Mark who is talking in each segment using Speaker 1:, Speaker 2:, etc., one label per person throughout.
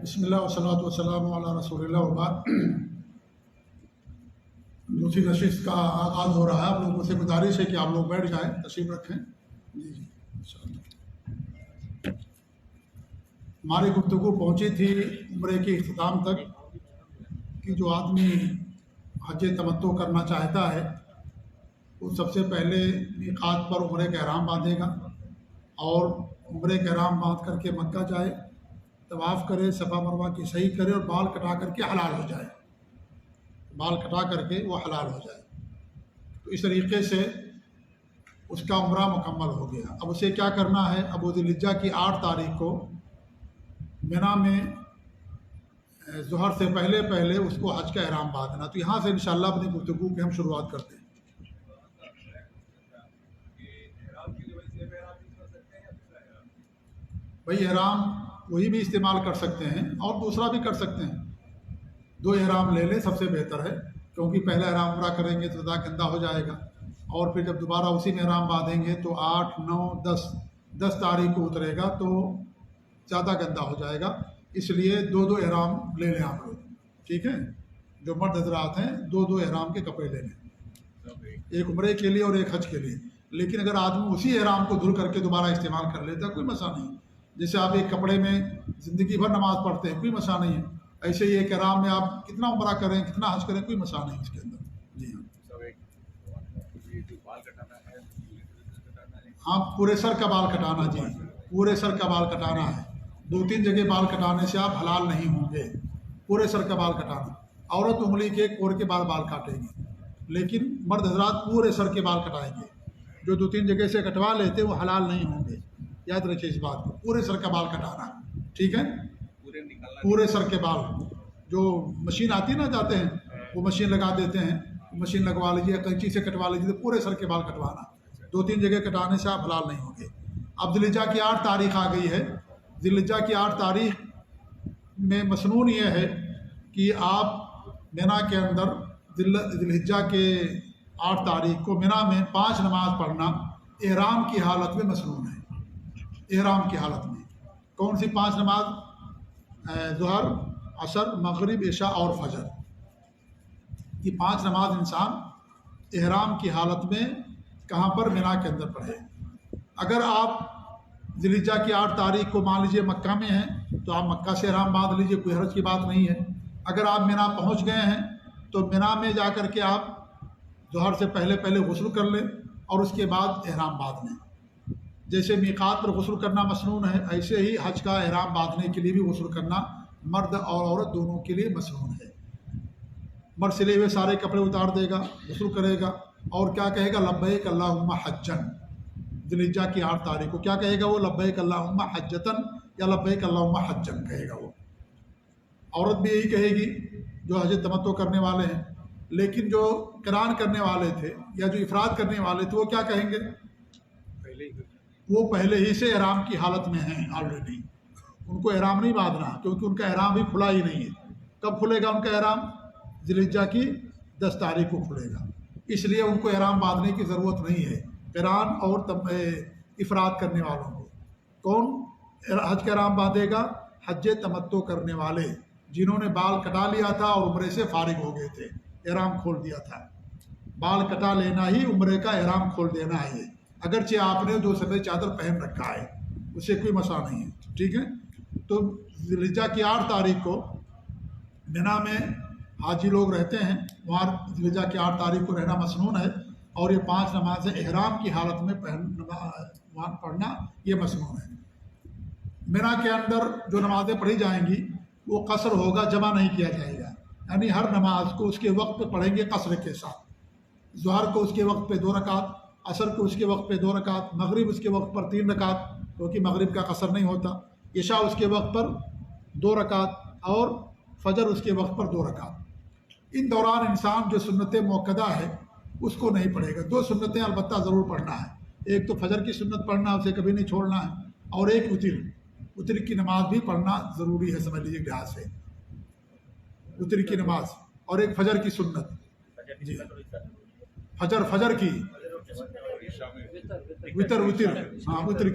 Speaker 1: بسم اللہ والصلاۃ والسلام علی رسول اللہ وبعد۔ دوسری نشست کا آغاز ہو رہا ہے۔ آپ لوگوں سے گزارش ہے کہ آپ لوگ بیٹھ جائیں، تشریف رکھیں۔ جی ہماری گفتگو پہنچی تھی عمرے کے اختتام تک کہ جو آدمی حج تمتع کرنا چاہتا ہے وہ سب سے پہلے میقات پر عمرے کا احرام باندھے گا اور عمرے کا احرام باندھ کر کے مکہ جائے، طواف کرے، صفا مروہ کی صحیح کرے اور بال کٹا کر کے حلال ہو جائے، بال کٹا کر کے وہ حلال ہو جائے۔ تو اس طریقے سے اس کا عمرہ مکمل ہو گیا۔ اب اسے کیا کرنا ہے؟ اب ذی الحجہ کی 8 تاریخ کو منی میں ظہر سے پہلے اس کو حج کا احرام باندھنا۔ تو یہاں سے انشاءاللہ اپنی گفتگو کی ہم شروعات کرتے ہیں۔ بھائی احرام وہی بھی استعمال کر سکتے ہیں اور دوسرا بھی کر سکتے ہیں۔ 2 احرام لے لیں، سب سے بہتر ہے، کیونکہ پہلا احرام عمرہ کریں گے تو زیادہ گندہ ہو جائے گا، اور پھر جب دوبارہ اسی میں احرام باندھیں گے تو 8، 9، 10 تاریخ کو اترے گا تو زیادہ گندہ ہو جائے گا۔ اس لیے 2 احرام لے لیں آپ لوگ، ٹھیک ہے؟ جو مرد حضرات ہیں 2 احرام کے کپڑے لے لیں، ایک عمرے کے لیے اور ایک حج کے لیے۔ لیکن اگر آدمی اسی احرام کو دھل کر کے دوبارہ استعمال کر لیتا ہے کوئی مسئلہ نہیں۔ جیسے آپ ایک کپڑے میں زندگی بھر نماز پڑھتے ہیں، کوئی مسئلہ نہیں ہے، ایسے ہی ایک احرام میں آپ کتنا عمرہ کریں، کتنا حج کریں، کوئی مسئلہ نہیں اس کے اندر۔ جی ہاں، پورے سر کا بال کٹانا، جی پورے سر کا بال کٹانا ہے۔ 2-3 جگہ بال کٹانے سے آپ حلال نہیں ہوں گے۔ پورے سر کا بال کٹانا، عورت انگلی کے ایک کوڑ کے بال کاٹے گی، لیکن مرد حضرات پورے سر کے بال کٹائیں گے۔ جو 2-3 جگہ سے کٹوا لیتے وہ حلال نہیں ہوں گے، یاد رکھیے اس بات کو۔ پورے سر کا بال کٹانا، ٹھیک ہے؟ پورے سر کے بال، جو مشین آتی ہے نا جاتے ہیں وہ مشین لگا دیتے ہیں، مشین لگوا لیجیے، قینچی سے کٹوا لیجیے، پورے سر کے بال کٹوانا۔ 2-3 جگہ کٹانے سے آپ حلال نہیں ہوں گے۔ اب ذی الحجہ کی 8 تاریخ آ گئی ہے۔ ذی الحجہ کی 8 تاریخ میں مسنون یہ ہے کہ آپ منی کے اندر ذی الحجہ کے 8 تاریخ کو منی میں 5 نماز پڑھنا احرام کی حالت میں مسنون ہے۔ احرام کی حالت میں کون سی 5 نماز؟ ظہر، عصر، مغرب، عشاء اور فجر۔ یہ 5 نماز انسان احرام کی حالت میں کہاں پر؟ منی کے اندر پڑھے۔ اگر آپ ذی الحجہ کی 8 تاریخ کو مان لیجیے مکہ میں ہیں تو آپ مکہ سے احرام باندھ لیجیے، کوئی حرج کی بات نہیں ہے۔ اگر آپ منی پہنچ گئے ہیں تو منی میں جا کر کے آپ ظہر سے پہلے غسل کر لیں اور اس کے بعد احرام باندھ لیں۔ جیسے میقات پر غسل کرنا مسنون ہے، ایسے ہی حج کا احرام باندھنے کے لیے بھی غسل کرنا مرد اور عورت دونوں کے لیے مسنون ہے۔ مرد سلے ہوئے سارے کپڑے اتار دے گا، غسل کرے گا اور کیا کہے گا؟ لبیک اللہم حجن۔ ذی الحجہ کی 8 تاریخ کو کیا کہے گا وہ؟ لبیک اللہم حجتن یا لبیک اللہم حجن کہے گا وہ۔ عورت بھی یہی کہے گی جو حج تمتع کرنے والے ہیں، لیکن جو قران کرنے والے تھے یا جو افراد کرنے والے تھے وہ کیا کہیں گے؟ وہ پہلے ہی سے احرام کی حالت میں ہیں آلریڈی، ان کو احرام نہیں باندھنا، کیونکہ ان کا احرام بھی کھلا ہی نہیں ہے۔ کب کھلے گا ان کا احرام؟ ذی الحجہ کی 10 تاریخ کو کھلے گا، اس لیے ان کو احرام باندھنے کی ضرورت نہیں ہے قران اور افراد کرنے والوں کو۔ کون حج کا احرام باندھے گا؟ حج تمتع کرنے والے، جنہوں نے بال کٹا لیا تھا اور عمرے سے فارغ ہو گئے تھے، احرام کھول دیا تھا۔ بال کٹا لینا ہی عمرے کا احرام کھول دینا ہے، اگرچہ آپ نے 2 سفید چادر پہن رکھا ہے، اسے کوئی مسئلہ نہیں ہے، ٹھیک ہے؟ تو ذی الحجہ کی 8 تاریخ کو منی میں حاجی لوگ رہتے ہیں، وہاں ذی الحجہ کی 8 تاریخ کو رہنا مسنون ہے، اور یہ 5 نمازیں احرام کی حالت میں وہاں پڑھنا یہ مسنون ہے۔ منی کے اندر جو نمازیں پڑھی جائیں گی وہ قصر ہوگا، جمع نہیں کیا جائے گا، یعنی ہر نماز کو اس کے وقت پہ پڑھیں گے قصر کے ساتھ۔ ظہر کو اس کے وقت پہ 2 رکعت، عصر کو اس کے وقت پہ 2 رکعت، مغرب اس کے وقت پر 3 رکعت، کیونکہ مغرب کا قصر نہیں ہوتا، عشاء اس کے وقت پر 2 رکعت اور فجر اس کے وقت پر 2 رکعت۔ ان دوران انسان جو سنت موقدہ ہے اس کو نہیں پڑھے گا۔ 2 سنتیں البتہ ضرور پڑھنا ہے، ایک تو فجر کی سنت پڑھنا، اسے کبھی نہیں چھوڑنا ہے، اور ایک وتر کی نماز بھی پڑھنا ضروری ہے، سمجھ لیجیے لحاظ سے وتر کی نماز، اور ایک فجر کی سنت، جی فجر کی وتر، ہاں وتر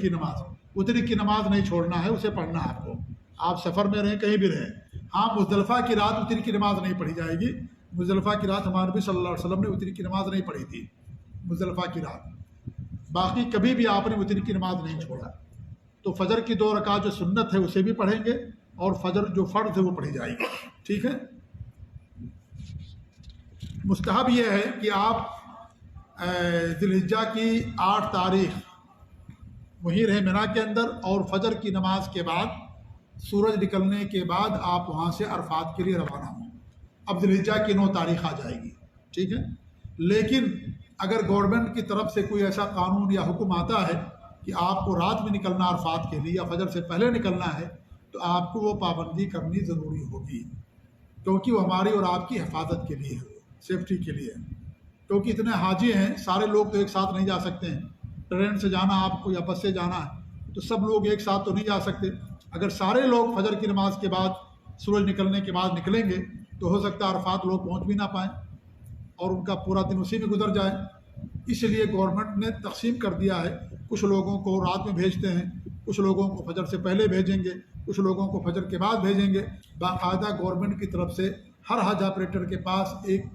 Speaker 1: کی نماز نہیں چھوڑنا ہے، اسے پڑھنا ہے آپ کو۔ آپ سفر میں رہیں کہیں بھی رہیں. ہاں مزدلفہ کی رات وتر کی نماز نہیں پڑھی جائے گی. مزدلفہ کی رات ہمارے نبی صلی اللہ علیہ وسلم نے وتر کی نماز نہیں پڑھی تھی مزدلفہ کی رات. باقی کبھی بھی آپ نے وتر کی نماز نہیں چھوڑا. تو فجر کی 2 رکعت جو سنت ہے اسے بھی پڑھیں گے اور فجر جو فرض ہے وہ پڑھی جائے گی. ٹھیک ہے. مستحب یہ ہے کہ آپ ذی الحجہ کی 8 تاریخ وہیں رہیں منا کے اندر اور فجر کی نماز کے بعد سورج نکلنے کے بعد آپ وہاں سے عرفات کے لیے روانہ ہوں. اب ذی الحجہ کی 9 تاریخ آ جائے گی. ٹھیک ہے. لیکن اگر گورنمنٹ کی طرف سے کوئی ایسا قانون یا حکم آتا ہے کہ آپ کو رات میں نکلنا عرفات کے لیے یا فجر سے پہلے نکلنا ہے تو آپ کو وہ پابندی کرنی ضروری ہوگی، کیونکہ وہ ہماری اور آپ کی حفاظت کے لیے ہے، سیفٹی کے لیے ہے. کیونکہ اتنے حاجی ہیں، سارے لوگ تو ایک ساتھ نہیں جا سکتے ہیں. ٹرین سے جانا آپ کو یا بس سے جانا ہے تو سب لوگ ایک ساتھ تو نہیں جا سکتے. اگر سارے لوگ فجر کی نماز کے بعد سورج نکلنے کے بعد نکلیں گے تو ہو سکتا ہے عرفات لوگ پہنچ بھی نہ پائیں اور ان کا پورا دن اسی میں گزر جائے. اس لیے گورنمنٹ نے تقسیم کر دیا ہے. کچھ لوگوں کو رات میں بھیجتے ہیں، کچھ لوگوں کو فجر سے پہلے بھیجیں گے، کچھ لوگوں کو فجر کے بعد بھیجیں گے. باقاعدہ گورنمنٹ کی طرف سے ہر حج آپریٹر کے پاس ایک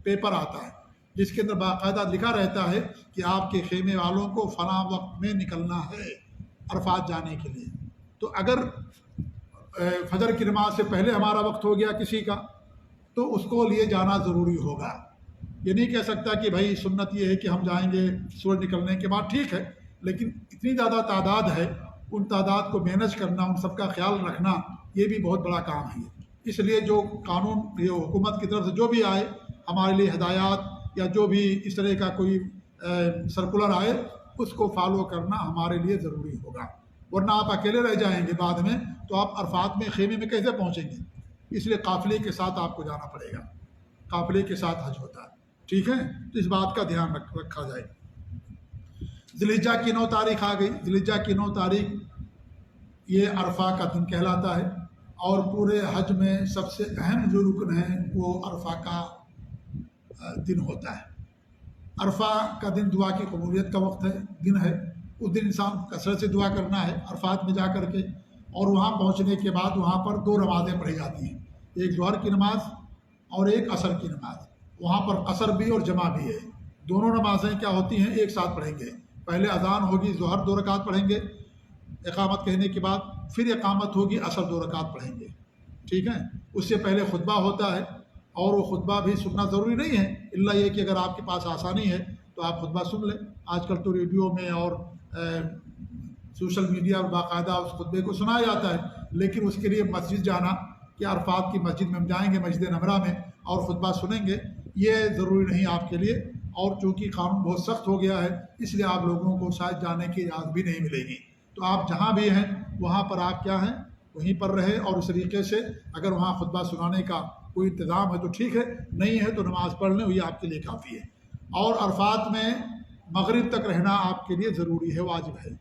Speaker 1: پیپر آتا ہے جس کے اندر باقاعدہ لکھا رہتا ہے کہ آپ کے خیمے والوں کو فلاں وقت میں نکلنا ہے عرفات جانے کے لیے. تو اگر فجر کی نماز سے پہلے ہمارا وقت ہو گیا کسی کا تو اس کو لیے جانا ضروری ہوگا. یہ نہیں کہہ سکتا کہ بھائی سنت یہ ہے کہ ہم جائیں گے سورج نکلنے کے بعد. ٹھیک ہے، لیکن اتنی زیادہ تعداد ہے، ان تعداد کو مینج کرنا، ان سب کا خیال رکھنا یہ بھی بہت بڑا کام ہے. اس لیے جو قانون یہ حکومت کی طرف سے جو بھی آئے ہمارے لیے ہدایات یا جو بھی اس طرح کا کوئی سرکولر آئے اس کو فالو کرنا ہمارے لیے ضروری ہوگا. ورنہ آپ اکیلے رہ جائیں گے بعد میں تو آپ عرفات میں خیمے میں کیسے پہنچیں گے؟ اس لیے قافلے کے ساتھ آپ کو جانا پڑے گا. قافلے کے ساتھ حج ہوتا ہے. ٹھیک ہے. تو اس بات کا دھیان رکھا جائے. ذی الحجہ کی 9 تاریخ آ گئی. ذی الحجہ کی 9 تاریخ یہ عرفہ کا دن کہلاتا ہے اور پورے حج میں سب سے اہم جو رکن ہے وہ عرفہ کا دن ہوتا ہے. عرفہ کا دن دعا کی قبولیت کا وقت ہے، دن ہے. اس دن انسان کثرت سے دعا کرنا ہے عرفات میں جا کر کے. اور وہاں پہنچنے کے بعد وہاں پر 2 نمازیں پڑھی جاتی ہیں، ایک ظہر کی نماز اور ایک عصر کی نماز. وہاں پر قصر بھی اور جمع بھی ہے. دونوں نمازیں کیا ہوتی ہیں ایک ساتھ پڑھیں گے. پہلے اذان ہوگی ظہر 2 رکعت پڑھیں گے اقامت کہنے کے بعد، پھر اقامت ہوگی عصر 2 رکعت پڑھیں گے. ٹھیک ہے. اس سے پہلے خطبہ ہوتا ہے اور وہ خطبہ بھی سننا ضروری نہیں ہے، الا یہ کہ اگر آپ کے پاس آسانی ہے تو آپ خطبہ سن لیں. آج کل تو ریڈیو میں اور سوشل میڈیا اور باقاعدہ اس خطبے کو سنایا جاتا ہے. لیکن اس کے لیے مسجد جانا کہ عرفات کی مسجد میں ہم جائیں گے مسجد نمرہ میں اور خطبہ سنیں گے، یہ ضروری نہیں آپ کے لیے. اور چونکہ قانون بہت سخت ہو گیا ہے اس لیے آپ لوگوں کو شاید جانے کی اجازت بھی نہیں ملے گی. تو آپ جہاں بھی ہیں وہاں پر آپ کیا ہیں وہیں پر رہیں. اور اس طریقے سے اگر وہاں خطبہ سنانے کا کوئی انتظام ہے تو ٹھیک ہے، نہیں ہے تو نماز پڑھ لیں، یہ آپ کے لیے کافی ہے. اور عرفات میں مغرب تک رہنا آپ کے لیے ضروری ہے، واجب ہے.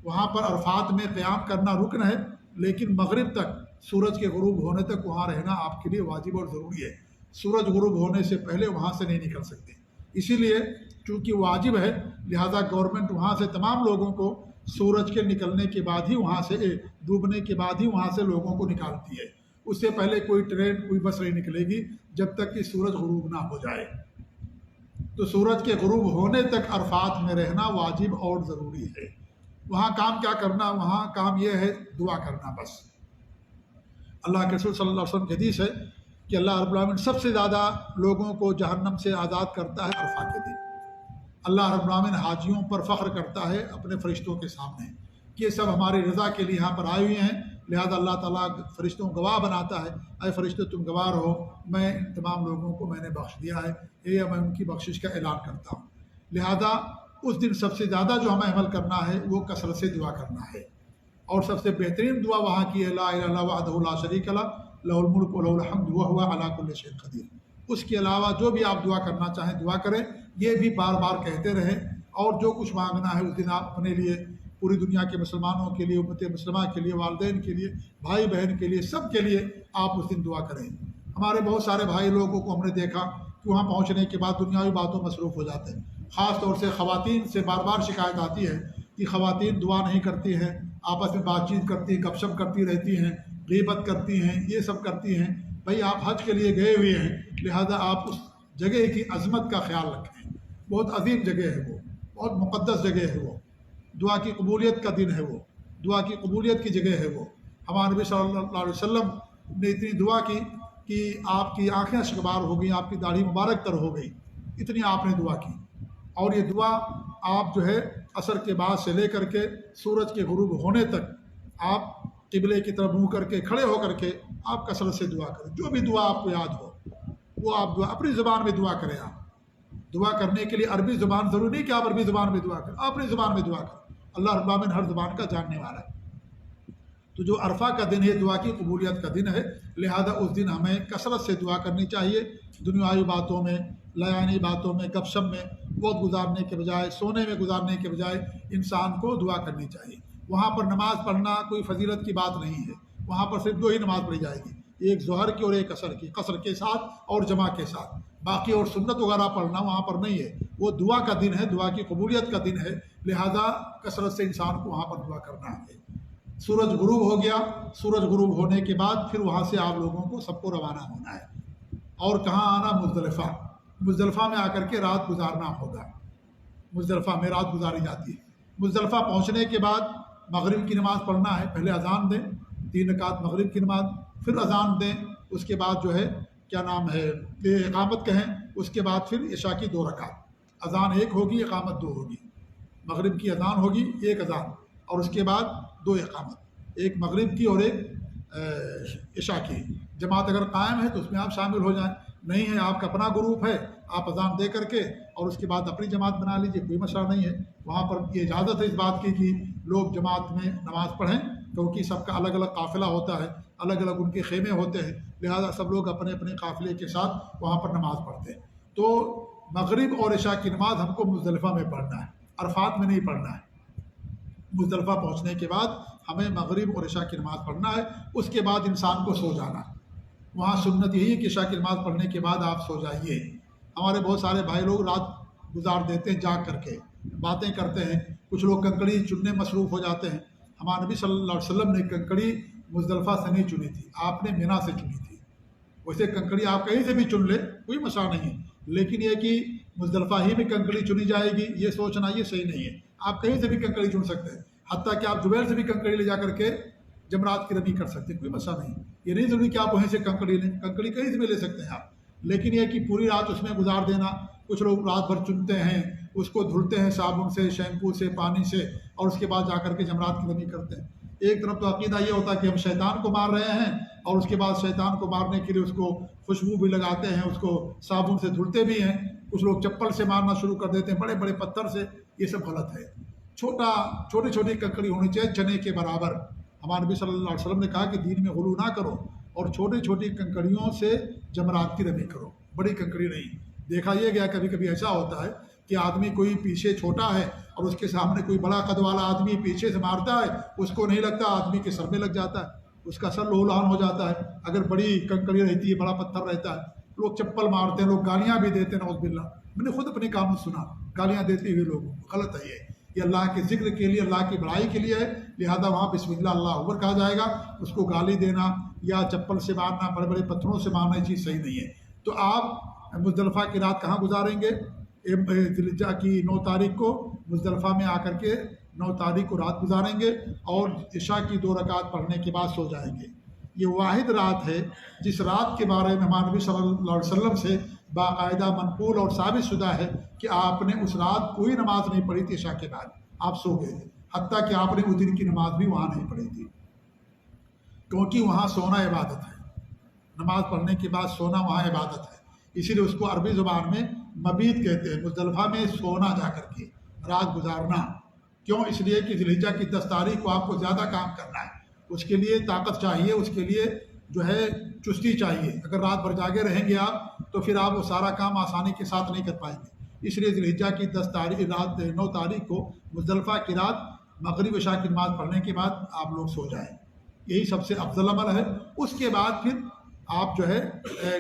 Speaker 1: وہاں پر عرفات میں قیام کرنا رکن ہے، لیکن مغرب تک سورج کے غروب ہونے تک وہاں رہنا آپ کے لیے واجب اور ضروری ہے. سورج غروب ہونے سے پہلے وہاں سے نہیں نکل سکتے. اسی لیے چونکہ واجب ہے لہذا گورنمنٹ وہاں سے تمام لوگوں کو سورج کے نکلنے کے بعد ہی وہاں سے ڈوبنے کے بعد ہی وہاں سے لوگوں کو نکالتی ہے. اس سے پہلے کوئی ٹرین کوئی بس نہیں نکلے گی جب تک کہ سورج غروب نہ ہو جائے. تو سورج کے غروب ہونے تک عرفات میں رہنا واجب اور ضروری ہے. وہاں کام کیا کرنا؟ وہاں کام یہ ہے دعا کرنا بس. اللہ کے رسول صلی اللہ علیہ وسلم کی حدیث ہے کہ اللہ رب العالمین سب سے زیادہ لوگوں کو جہنم سے آزاد کرتا ہے عرفہ کے دن. اللہ رب العالمین حاجیوں پر فخر کرتا ہے اپنے فرشتوں کے سامنے کہ یہ سب ہماری رضا کے لیے یہاں پر آئے ہوئے ہیں. لہذا اللہ تعالیٰ فرشتوں کو گواہ بناتا ہے، اے فرشتوں تم گواہ رہو، میں تمام لوگوں کو میں نے بخش دیا ہے، یہ میں ان کی بخشش کا اعلان کرتا ہوں. لہذا اس دن سب سے زیادہ جو ہمیں عمل کرنا ہے وہ کثرت سے دعا کرنا ہے. اور سب سے بہترین دعا وہاں کی ہے لا الہ الا اللہ وحدہ لا شریک لہ لہ الملک و لہ الحمد وہو علی کل شیء قدیر. اس کے علاوہ جو بھی آپ دعا کرنا چاہیں دعا کریں، یہ بھی بار بار کہتے رہیں. اور جو کچھ مانگنا ہے اس دن آپ اپنے لیے، پوری دنیا کے مسلمانوں کے لیے، امت مسلمہ کے لیے، والدین کے لیے، بھائی بہن کے لیے، سب کے لیے آپ اس دن دعا کریں. ہمارے بہت سارے بھائی لوگوں کو ہم نے دیکھا کہ وہاں پہنچنے کے بعد دنیاوی باتوں مصروف ہو جاتے ہیں. خاص طور سے خواتین سے بار بار شکایت آتی ہے کہ خواتین دعا نہیں کرتی ہیں آپس میں بات چیت کرتی ہیں، گپ شپ کرتی رہتی ہیں، غیبت کرتی ہیں، یہ سب کرتی ہیں، بھائی آپ حج کے لیے گئے ہوئے ہیں، لہذا آپ اس جگہ کی عظمت کا خیال رکھیں، بہت عظیم جگہ ہے وہ، بہت مقدس جگہ ہے وہ، دعا کی قبولیت کا دن ہے وہ، دعا کی قبولیت کی جگہ ہے وہ۔ ہمارے نبی صلی اللہ علیہ وسلم نے اتنی دعا کی کہ آپ کی آنکھیں اشکبار ہو گئیں، آپ کی داڑھی مبارک تر ہو گئی، اتنی آپ نے دعا کی۔ اور یہ دعا آپ جو ہے عصر کے بعد سے لے کر کے سورج کے غروب ہونے تک آپ قبلے کی طرف منہ کر کے کھڑے ہو کر کے آپ کثرت سے دعا کریں، جو بھی دعا آپ کو یاد ہو وہ آپ دعا اپنی زبان میں دعا کریں۔ آپ دعا کرنے کے لیے عربی زبان ضروری نہیں کہ آپ عربی زبان میں دعا کریں، آپ اپنی زبان میں دعا کریں، اللہ رب العالمین ہر زبان کا جاننے والا ہے۔ تو جو عرفہ کا دن ہے دعا کی قبولیت کا دن ہے، لہذا اس دن ہمیں کثرت سے دعا کرنی چاہیے، دنیاوی باتوں میں، لایانی باتوں میں، گپ شپ میں وقت گزارنے کے بجائے، سونے میں گزارنے کے بجائے انسان کو دعا کرنی چاہیے۔ وہاں پر نماز پڑھنا کوئی فضیلت کی بات نہیں ہے، وہاں پر صرف 2 ہی نماز پڑھی جائے گی، ایک ظہر کی اور ایک عصر کی، قصر کے ساتھ اور جمع کے ساتھ، باقی اور سنت وغیرہ پڑھنا وہاں پر نہیں ہے۔ وہ دعا کا دن ہے، دعا کی قبولیت کا دن ہے، لہذا کثرت سے انسان کو وہاں پر دعا کرنا ہے۔ سورج غروب ہو گیا، سورج غروب ہونے کے بعد پھر وہاں سے آپ لوگوں کو سب کو روانہ ہونا ہے، اور کہاں آنا؟ مزدلفہ۔ مزدلفہ میں آ کر کے رات گزارنا ہوگا، مزدلفہ میں رات گزاری جاتی ہے۔ مزدلفہ پہنچنے کے بعد مغرب کی نماز پڑھنا ہے، پہلے اذان دیں 3 رکعت مغرب کی نماز، پھر اذان دیں، اس کے بعد جو ہے کیا نام ہے اقامت کہیں، اس کے بعد پھر عشاء کی 2 رکعت، اذان 1 ہوگی، اقامت 2 ہوگی، مغرب کی اذان ہوگی 1 اذان، اور اس کے بعد 2 اقامت، ایک مغرب کی اور ایک عشاء کی۔ جماعت اگر قائم ہے تو اس میں آپ شامل ہو جائیں، نہیں ہے آپ کا اپنا گروپ ہے، آپ اذان دے کر کے اور اس کے بعد اپنی جماعت بنا لیجیے، کوئی مسئلہ نہیں ہے۔ وہاں پر یہ اجازت ہے اس بات کی کہ لوگ جماعت میں نماز پڑھیں، کیونکہ سب کا الگ الگ قافلہ ہوتا ہے، الگ الگ ان کے خیمے ہوتے ہیں، لہذا سب لوگ اپنے اپنے قافلے کے ساتھ وہاں پر نماز پڑھتے ہیں۔ تو مغرب اور عشاء کی نماز ہم کو مزدلفہ میں پڑھنا ہے، عرفات میں نہیں پڑھنا ہے۔ مزدلفہ پہنچنے کے بعد ہمیں مغرب اور عشاء کی نماز پڑھنا ہے، اس کے بعد انسان کو سو جانا۔ وہاں سنت یہی ہے کہ عشاء کی نماز پڑھنے کے بعد آپ سو جائیے۔ ہمارے بہت سارے بھائی لوگ رات گزار دیتے ہیں جاگ کر کے، باتیں کرتے ہیں، کچھ لوگ کنکڑی چننے مصروف ہو جاتے ہیں۔ ہمارے نبی صلی اللہ علیہ وسلم نے کنکڑی مزدلفہ سے نہیں چنی تھی، آپ نے مینا سے چنی تھی۔ ویسے کنکڑی آپ کہیں سے بھی چن لیں، کوئی مسئلہ نہیں ہے، لیکن یہ کہ مزدلفہ ہی میں کنکڑی چنی جائے گی یہ سوچنا یہ صحیح نہیں ہے۔ آپ کہیں سے بھی کنکڑی چن سکتے ہیں، حتیٰ کہ آپ جبیل سے بھی کنکڑی لے جا کر کے جمرات کی رمی کر سکتے ہیں، کوئی مسئلہ نہیں۔ یہ نہیں ضروری کہ آپ وہیں سے کنکڑی لیں، کنکڑی کہیں سے بھی لے سکتے ہیں آپ، لیکن یہ کہ پوری رات اس میں گزار دینا۔ کچھ لوگ رات بھر چنتے ہیں، اس کو دھلتے ہیں صابن سے، شیمپو سے، پانی سے، اور اس کے بعد جا کر کے جمرات کی رمی کرتے ہیں۔ ایک طرف تو عقیدہ یہ ہوتا ہے کہ ہم شیطان کو مار رہے ہیں، اور اس کے بعد شیطان کو مارنے کے لیے اس کو خوشبو بھی لگاتے ہیں، اس کو صابن سے دھلتے بھی ہیں۔ کچھ لوگ چپل سے مارنا شروع کر دیتے ہیں، بڑے بڑے پتھر سے، یہ سب غلط ہے۔ چھوٹی چھوٹی کنکڑی ہونی چاہیے چنے کے برابر۔ ہمارے نبی صلی اللہ علیہ وسلم نے کہا کہ دین میں غلو نہ کرو، اور چھوٹی چھوٹی کنکڑیوں سے جمرات کی رمی کرو، بڑی کنکڑی نہیں۔ دیکھا یہ گیا کبھی کبھی ایسا ہوتا ہے کہ آدمی کوئی پیچھے چھوٹا ہے اور اس کے سامنے کوئی بڑا قد والا آدمی پیچھے سے مارتا ہے، اس کو نہیں لگتا، آدمی کے سر میں لگ جاتا ہے، اس کا سر لہولہان ہو جاتا ہے۔ اگر بڑی کنکڑی رہتی ہے، بڑا پتھر رہتا ہے، لوگ چپل مارتے ہیں، لوگ گالیاں بھی دیتے ہیں، نعوذ باللہ۔ میں نے خود اپنے کام میں سنا گالیاں دیتے ہوئے لوگوں کو، غلط ہے یہ اللہ کے ذکر کے لیے، اللہ کی بڑائی کے لیے ہے، لہذا وہاں بسم اللہ اللہ اکبر کہا جائے گا۔ اس کو گالی دینا یا چپل سے مارنا، بڑے بڑے پتھروں سے مارنا، یہ چیز صحیح نہیں ہے۔ تو آپ مزدلفہ کی رات کہاں گزاریں گے؟ ذی الحجہ کی 9 تاریخ کو مزدلفہ میں آ کر کے 9 تاریخ کو رات گزاریں گے، اور عشاء کی 2 رکعت پڑھنے کے بعد سو جائیں گے۔ یہ واحد رات ہے جس رات کے بارے میں ہمارے نبی صلی اللہ علیہ وسلم سے باقاعدہ منقول اور ثابت شدہ ہے کہ آپ نے اس رات کوئی نماز نہیں پڑھی تھی عشاء کے بعد، آپ سو گئے تھے، حتیٰ کہ آپ نے اس دن کی نماز بھی وہاں نہیں پڑھی تھی، کیونکہ وہاں سونا عبادت ہے، نماز پڑھنے کے بعد سونا وہاں عبادت ہے، اسی لیے اس کو عربی زبان میں مبیت کہتے ہیں، مزدلفہ میں سونا جا کر کے رات گزارنا۔ کیوں؟ اس لیے کہ ذی الحجہ کی 10 تاریخ کو آپ کو زیادہ کام کرنا ہے، اس کے لیے طاقت چاہیے، اس کے لیے جو ہے چستی چاہیے۔ اگر رات بھر جاگے رہیں گے آپ تو پھر آپ وہ سارا کام آسانی کے ساتھ نہیں کر پائیں گے۔ اس لیے ذی الحجہ کی 9 تاریخ کو مزدلفہ کی رات مغرب عشاء کی نماز پڑھنے کے بعد آپ لوگ سو جائیں، یہی سب سے افضل عمل ہے۔ اس کے بعد پھر آپ جو ہے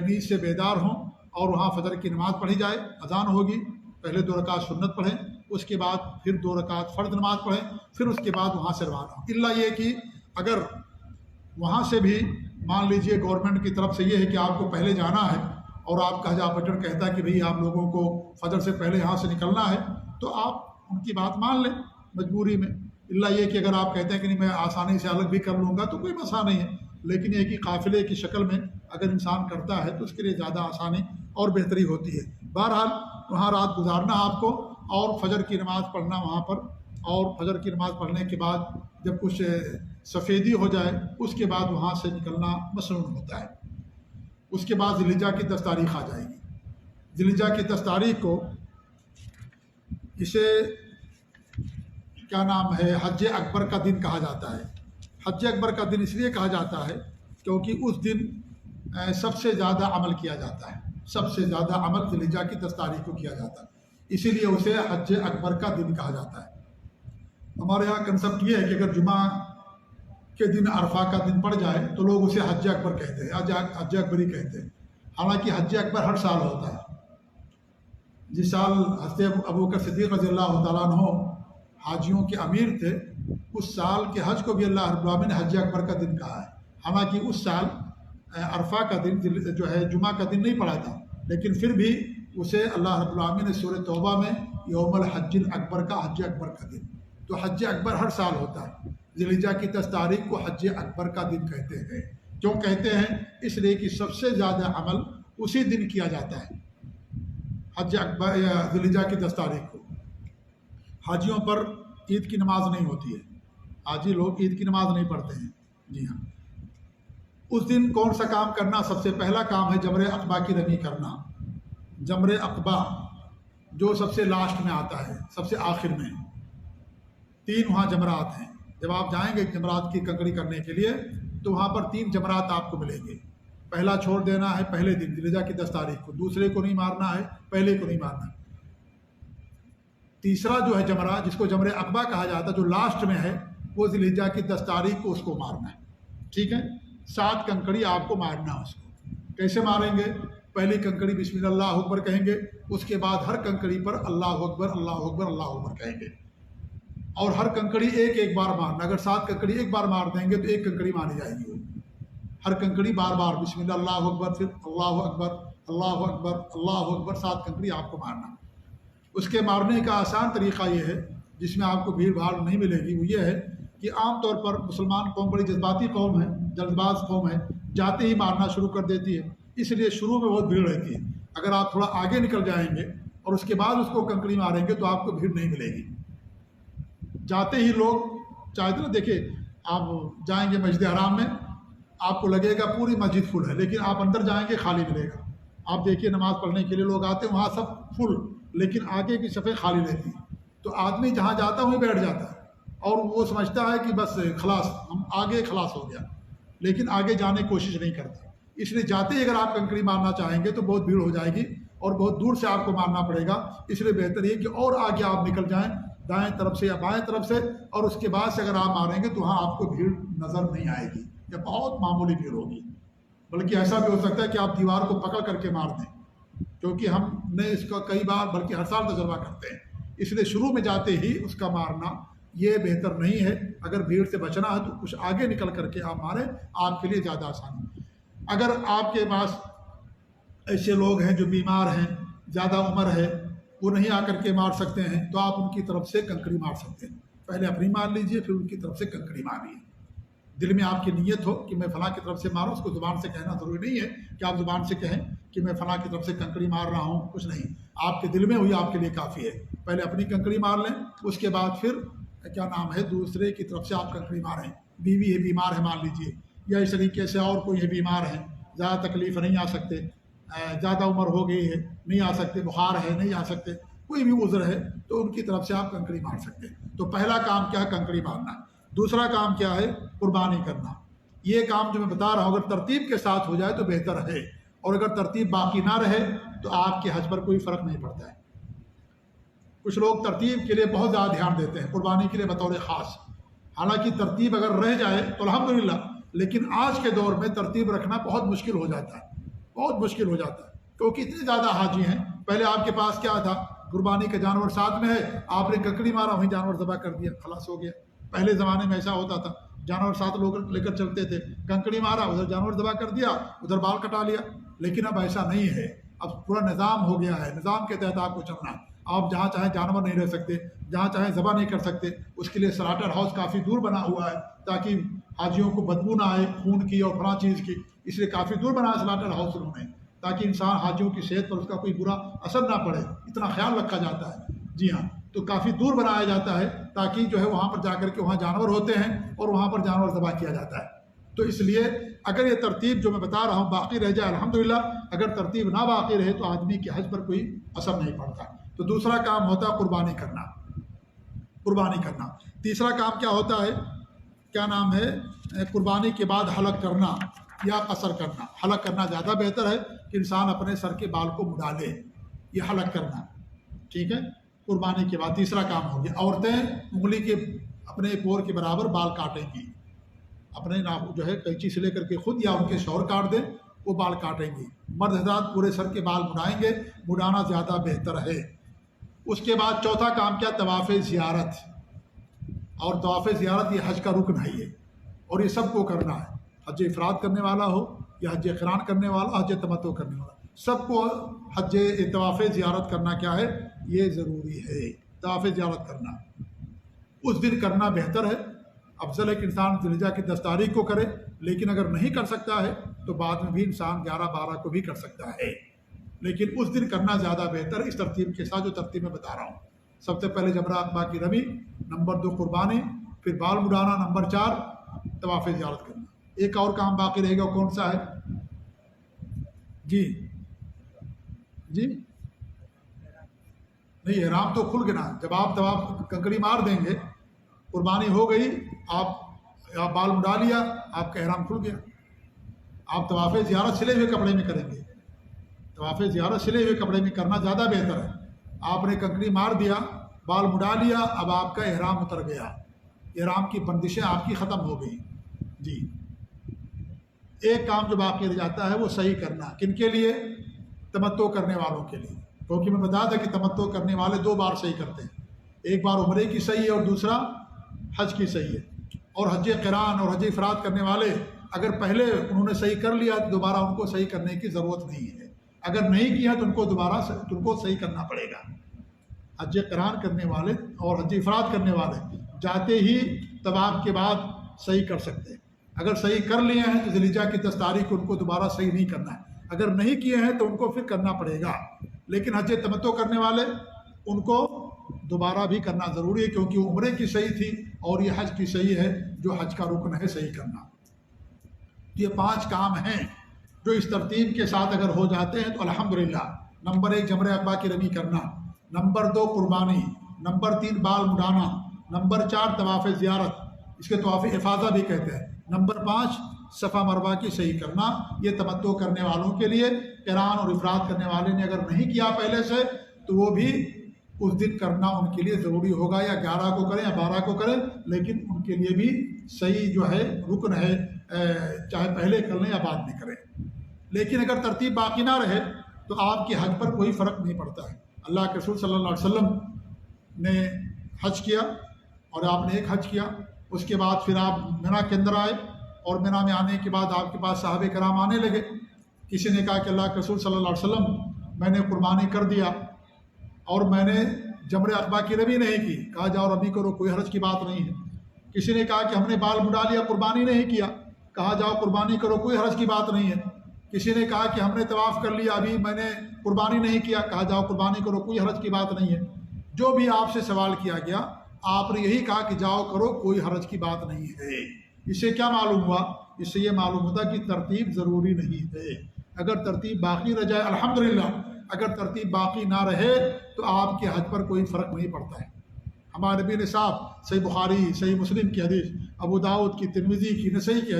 Speaker 1: نیند سے بیدار ہوں اور وہاں فجر کی نماز پڑھی جائے، اذان ہوگی، پہلے 2 رکعت سنت پڑھیں، اس کے بعد پھر 2 رکعت فرض نماز پڑھیں، پھر اس کے بعد وہاں سے روانہ ہوں۔ الا یہ کہ اگر وہاں سے بھی مان لیجئے گورنمنٹ کی طرف سے یہ ہے کہ آپ کو پہلے جانا ہے اور آپ کا حج آپریٹر کہتا ہے کہ بھئی آپ لوگوں کو فجر سے پہلے یہاں سے نکلنا ہے، تو آپ ان کی بات مان لیں مجبوری میں۔ الا یہ کہ اگر آپ کہتے ہیں کہ نہیں میں آسانی سے الگ بھی کر لوں گا تو کوئی مسئلہ نہیں ہے، لیکن یہ کہ قافلے کی شکل میں اگر انسان کرتا ہے تو اس کے لیے زیادہ آسانی اور بہتری ہوتی ہے۔ بہرحال وہاں رات گزارنا آپ کو اور فجر کی نماز پڑھنا وہاں پر، اور فجر کی نماز پڑھنے کے بعد جب کچھ سفیدی ہو جائے اس کے بعد وہاں سے نکلنا مسنون ہوتا ہے۔ اس کے بعد ذی الحجہ کی 10 تاریخ آ جائے گی۔ ذی الحجہ کی 10 تاریخ کو اسے کیا نام ہے حج اکبر کا دن کہا جاتا ہے۔ حج اکبر کا دن اس لیے کہا جاتا ہے کیونکہ اس دن سب سے زیادہ عمل کیا جاتا ہے، سب سے زیادہ عمل ذی الحجہ کی 10 تاریخ کو کیا جاتا ہے، اسی لیے اسے حج اکبر کا دن کہا جاتا ہے۔ ہمارے یہاں کنسپٹ یہ ہے کہ اگر جمعہ کے دن عرفہ کا دن پڑ جائے تو لوگ اسے حج اکبر کہتے ہیں، حج اکبری کہتے ہیں، حالانکہ حج اکبر ہر سال ہوتا ہے۔ جس سال حضرت ابوبکر صدیق رضی اللہ تعالیٰ عنہ حاجیوں کے امیر تھے، اس سال کے حج کو بھی اللہ رب العالمین نے حج اکبر کا دن کہا ہے، حالانکہ اس سال عرفہ کا دن جو ہے جمعہ کا دن نہیں پڑا تھا، لیکن پھر بھی اسے اللہ رب العالمین نے سورہ توبہ میں یوم الحج الاکبر کا حج اکبر کا دن، تو حج اکبر ہر سال ہوتا ہے۔ ذی الحجہ کی 10 تاریخ کو حج اکبر کا دن کہتے ہیں۔ کیوں کہتے ہیں؟ اس لیے کہ سب سے زیادہ عمل اسی دن کیا جاتا ہے، حج اکبر یا ذی الحجہ کی 10 تاریخ کو۔ حاجیوں پر عید کی نماز نہیں ہوتی ہے، حاجی لوگ عید کی نماز نہیں پڑھتے ہیں۔ جی ہاں، اس دن کون سا کام کرنا؟ سب سے پہلا کام ہے جمرہ عقبہ کی رمی کرنا۔ جمرہ عقبہ جو سب سے لاسٹ میں آتا ہے، سب سے آخر میں، 3 وہاں جمرات ہیں۔ جب آپ جائیں گے جمرات کی کنکڑی کرنے کے لیے تو وہاں پر 3 جمرات آپ کو ملیں گے۔ پہلا چھوڑ دینا ہے پہلے دن ذی الحجہ کی 10 تاریخ کو، دوسرے کو نہیں مارنا ہے، پہلے کو نہیں مارنا ہے۔ تیسرا جو ہے جمرہ جس کو جمرہ عقبہ کہا جاتا ہے جو لاسٹ میں ہے، وہ ذی الحجہ کی 10 تاریخ کو اس کو مارنا ہے۔ ٹھیک ہے، 7 کنکڑی آپ کو مارنا ہے۔ اس کو کیسے ماریں گے؟ پہلی کنکڑی بسم اللہ اکبر کہیں گے، اس کے بعد ہر کنکڑی پر اللہ اکبر اللہ اکبر اللہ اکبر کہیں گے، اور ہر کنکڑی ایک بار مارنا۔ اگر 7 کنکڑی ایک بار مار دیں گے تو 1 کنکڑی ماری جائے گی۔ ہر کنکڑی بار بار بسم اللہ اکبر، پھر اللہ اکبر اللہ اکبر اللہ اکبر، 7 کنکڑی آپ کو مارنا۔ اس کے مارنے کا آسان طریقہ یہ ہے جس میں آپ کو بھیڑ بھاڑ نہیں ملے گی، وہ یہ ہے کہ عام طور پر مسلمان قوم بڑی جذباتی قوم ہے، جلد باز قوم ہے، جاتے ہی مارنا شروع کر دیتی ہے، اس لیے شروع میں بہت بھیڑ رہتی ہے۔ اگر آپ تھوڑا آگے نکل جائیں گے اور اس کے بعد اس کو کنکڑی ماریں گے تو آپ کو بھیڑ نہیں ملے گی۔ جاتے ہی لوگ چاہتے ہیں، دیکھیں آپ جائیں گے مسجد حرام میں، آپ کو لگے گا پوری مسجد فل ہے، لیکن آپ اندر جائیں گے خالی ملے گا۔ آپ دیکھیے نماز پڑھنے کے لیے لوگ آتے ہیں، وہاں سب فل، لیکن آگے کی صفیں خالی رہتی ہیں، تو آدمی جہاں جاتا ہے وہیں بیٹھ جاتا ہے اور وہ سمجھتا ہے کہ بس خلاص ہم آگے خلاص ہو گیا، لیکن آگے جانے کی کوشش نہیں کرتا۔ اس لیے جاتے ہی اگر آپ کنکڑی مارنا چاہیں گے تو بہت بھیڑ ہو جائے گی اور بہت دور سے آپ کو مارنا پڑے گا۔ اس لیے بہتر یہ کہ اور آگے آپ نکل جائیں، دائیں طرف سے یا بائیں طرف سے، اور اس کے بعد سے اگر آپ ماریں گے تو وہاں آپ کو بھیڑ نظر نہیں آئے گی یا بہت معمولی بھیڑ ہوگی، بلکہ ایسا بھی ہو سکتا ہے کہ آپ دیوار کو پکڑ کر کے مار دیں، کیونکہ ہم نے اس کا کئی بار بلکہ ہر سال تجربہ کرتے ہیں۔ اس لیے شروع میں جاتے ہی اس کا مارنا یہ بہتر نہیں ہے۔ اگر بھیڑ سے بچنا ہے تو کچھ آگے نکل کر کے آپ ماریں، آپ کے لیے زیادہ آسان ہے۔ اگر آپ کے پاس ایسے لوگ ہیں جو بیمار ہیں، زیادہ عمر ہے، وہ نہیں آ کر کے مار سکتے ہیں تو آپ ان کی طرف سے کنکڑی مار سکتے ہیں۔ پہلے اپنی مار لیجئے، پھر ان کی طرف سے کنکڑی ماریے۔ دل میں آپ کی نیت ہو کہ میں فلاں کی طرف سے ماروں، اس کو زبان سے کہنا ضروری نہیں ہے کہ آپ زبان سے کہیں کہ میں فلاں کی طرف سے کنکڑی مار رہا ہوں، کچھ نہیں، آپ کے دل میں ہوئی آپ کے لیے کافی ہے۔ پہلے اپنی کنکڑی مار لیں، اس کے بعد پھر کیا نام ہے دوسرے کی طرف سے آپ کنکڑی ماریں۔ بیوی ہے، بیمار ہے مان لیجیے، یا اس طریقے سے اور کوئی ہے بیمار ہے، زیادہ تکلیف نہیں آ سکتے، زیادہ عمر ہو گئی ہے نہیں آ سکتے، بخار ہے نہیں آ سکتے، کوئی بھی عذر ہے تو ان کی طرف سے آپ کنکڑی مار سکتے ہیں۔ تو پہلا کام کیا ہے؟ کنکڑی مارنا۔ دوسرا کام کیا ہے؟ قربانی کرنا۔ یہ کام جو میں بتا رہا ہوں اگر ترتیب کے ساتھ ہو جائے تو بہتر ہے، اور اگر ترتیب باقی نہ رہے تو آپ کے حج پر کوئی فرق نہیں پڑتا ہے۔ کچھ لوگ ترتیب کے لیے بہت زیادہ دھیان دیتے ہیں، قربانی کے لیے بطور خاص، حالانکہ ترتیب اگر رہ جائے تو الحمدللہ، لیکن آج کے دور میں ترتیب رکھنا بہت مشکل ہو جاتا ہے، بہت مشکل ہو جاتا ہے، کیونکہ اتنے زیادہ حاجی ہیں۔ پہلے آپ کے پاس کیا تھا؟ قربانی کا جانور ساتھ میں ہے، آپ نے ککڑی مارا وہیں جانور ذبح کر دیا، خلاص ہو گیا۔ پہلے زمانے میں ایسا ہوتا تھا، جانور ساتھ لوگ لے کر چلتے تھے، کنکڑی مارا ادھر جانور ذبح کر دیا، ادھر بال کٹا لیا۔ لیکن اب ایسا نہیں ہے، اب پورا نظام ہو گیا ہے، نظام کے تحت آپ کو چلنا ہے۔ آپ جہاں چاہیں جانور نہیں رہ سکتے، جہاں چاہیں ذبح نہیں کر سکتے، اس کے لیے سلاٹر ہاؤس کافی دور بنا ہوا ہے تاکہ حاجیوں کو بدبو نہ آئے خون کی اور فلاں چیز کی، اس لیے کافی دور بنا ہے سلاٹر ہاؤس انہوں نے، تاکہ انسان حاجیوں کی صحت پر اس کا کوئی برا اثر نہ پڑے، اتنا خیال رکھا جاتا ہے۔ جی ہاں، تو کافی دور بنایا جاتا ہے تاکہ جو ہے وہاں پر جا کر کے وہاں جانور ہوتے ہیں اور وہاں پر جانور ذبح کیا جاتا ہے۔ تو اس لیے اگر یہ ترتیب جو میں بتا رہا ہوں باقی رہ جائے الحمدللہ، اگر ترتیب نہ باقی رہے تو آدمی کے حج پر کوئی اثر نہیں پڑتا۔ تو دوسرا کام ہوتا ہے قربانی کرنا، قربانی کرنا۔ تیسرا کام کیا ہوتا ہے، کیا نام ہے، قربانی کے بعد حلق کرنا یا قصر کرنا۔ حلق کرنا زیادہ بہتر ہے کہ انسان اپنے سر کے بال کو مڈا لے، یہ حلق کرنا، ٹھیک ہے۔ قربانی کے بعد تیسرا کام ہو گیا۔ عورتیں انگلی کے اپنے پور کے برابر بال کاٹیں گی، اپنے جو ہے قینچی سے لے کر کے خود یا ان کے شوہر کاٹ دیں، وہ بال کاٹیں گی۔ مرد حضرات پورے سر کے بال مڈائیں گے، مڈانا زیادہ بہتر ہے۔ اس کے بعد چوتھا کام کیا، طواف زیارت۔ اور طواف زیارت یہ حج کا رکن ہے یہ، اور یہ سب کو کرنا ہے، حج افراد کرنے والا ہو یا حج قران کرنے والا، حج تمتع کرنے والا، سب کو حج طواف زیارت کرنا کیا ہے، یہ ضروری ہے۔ طواف زیارت کرنا اس دن کرنا بہتر ہے، افضل ہے کہ انسان ذی الحجہ کی 10 تاریخ کو کرے، لیکن اگر نہیں کر سکتا ہے تو بعد میں بھی انسان 11-12 کو بھی کر سکتا ہے، لیکن اس دن کرنا زیادہ بہتر ہے، اس ترتیب کے ساتھ جو ترتیب میں بتا رہا ہوں۔ سب سے پہلے جمرہ عقبہ کی رمی، نمبر 2 قربانی، پھر بال مڈانا، نمبر 4 طواف زیارت کرنا۔ ایک اور کام باقی رہے گا، کون سا ہے؟ جی نہیں، احرام تو کھل گیا، جب آپ طواف کنکڑی مار دیں گے، قربانی ہو گئی، آپ بال مڈا لیا، آپ کا احرام کھل گیا۔ آپ طواف زیارت سلے ہوئے کپڑے میں کریں گے، طواف زیارت سلے ہوئے کپڑے میں کرنا زیادہ بہتر ہے۔ آپ نے کنکڑی مار دیا، بال مڈا لیا، اب آپ کا احرام اتر گیا، احرام کی بندشیں آپ کی ختم ہو گئی۔ جی، ایک کام جو باقی رہ جاتا ہے وہ صحیح کرنا، کن کے لیے؟ تمتع کرنے والوں کے لیے، کیونکہ میں بتا تھا کہ تمتع کرنے والے 2 بار صحیح کرتے ہیں، ایک بار عمرے کی صحیح ہے اور دوسرا حج کی صحیح ہے۔ اور حج قران اور حج افراد کرنے والے اگر پہلے انہوں نے صحیح کر لیا تو دوبارہ ان کو صحیح کرنے کی ضرورت نہیں ہے، اگر نہیں کیا تو ان کو دوبارہ ان کو صحیح کرنا پڑے گا۔ حج قران کرنے والے اور حج افراد کرنے والے جاتے ہی طواف کے بعد صحیح کر سکتے ہیں، اگر صحیح کر لیے ہیں تو ذی الحجہ کی 10 تاریخ کو ان کو دوبارہ صحیح نہیں کرنا ہے، اگر نہیں کیے ہیں تو ان کو پھر کرنا پڑے گا۔ لیکن حج تمتع کرنے والے ان کو دوبارہ بھی کرنا ضروری ہے، کیونکہ عمرے کی صحیح تھی اور یہ حج کی صحیح ہے، جو حج کا رکن ہے صحیح کرنا۔ یہ 5 کام ہیں جو اس ترتیب کے ساتھ اگر ہو جاتے ہیں تو الحمدللہ۔ نمبر 1 جمرہ عقبہ کی رمی کرنا، نمبر 2 قربانی، نمبر 3 بال مڈانا، نمبر 4 طواف زیارت، اس کے طواف افاضہ بھی کہتے ہیں، نمبر 5 صفا مروہ کی صحیح کرنا۔ یہ تمتع کرنے والوں کے لیے، قران اور افراد کرنے والے نے اگر نہیں کیا پہلے سے تو وہ بھی اس دن کرنا ان کے لیے ضروری ہوگا، یا 11 کو کریں یا 12 کو کریں، لیکن ان کے لیے بھی صحیح جو ہے رکن ہے، چاہے پہلے کر لیں یا بعد میں کریں۔ لیکن اگر ترتیب باقی نہ رہے تو آپ کے حج پر کوئی فرق نہیں پڑتا ہے۔ اللہ کے رسول صلی اللہ علیہ وسلم نے حج کیا اور آپ نے ایک حج کیا، اس کے بعد پھر آپ منی کے اندر آئے، اور منی میں آنے کے بعد آپ کے پاس صحابہ کرام آنے لگے۔ کسی نے کہا کہ اللہ کے رسول صلی اللہ علیہ وسلم میں نے قربانی کر دیا اور میں نے جمرہ عقبہ کی رمی نہیں کی، کہا جاؤ رمی کرو، کوئی حرج کی بات نہیں ہے۔ کسی نے کہا کہ ہم نے بال مڈا لیا، قربانی نہیں کیا، کہا جاؤ قربانی کرو، کوئی حرج کی بات نہیں ہے۔ کسی نے کہا کہ ہم نے طواف کر لیا، ابھی میں نے قربانی نہیں کیا، کہا جاؤ قربانی کرو، کوئی حرج کی بات نہیں ہے۔ جو بھی آپ سے سوال کیا گیا آپ نے یہی کہا کہ جاؤ کرو، کوئی حرج کی بات نہیں ہے۔ اس سے کیا معلوم ہوا؟ اس سے یہ معلوم ہوتا کہ ترتیب ضروری نہیں ہے۔ اگر ترتیب باقی رہ جائے الحمدللہ، اگر ترتیب باقی نہ رہے تو آپ کے حج پر کوئی فرق نہیں پڑتا ہے۔ ہمارے نبی نے صاحب صحیح بخاری، صحیح مسلم کی حدیث، ابو داؤد کی، ترمذی کی، نسائی کی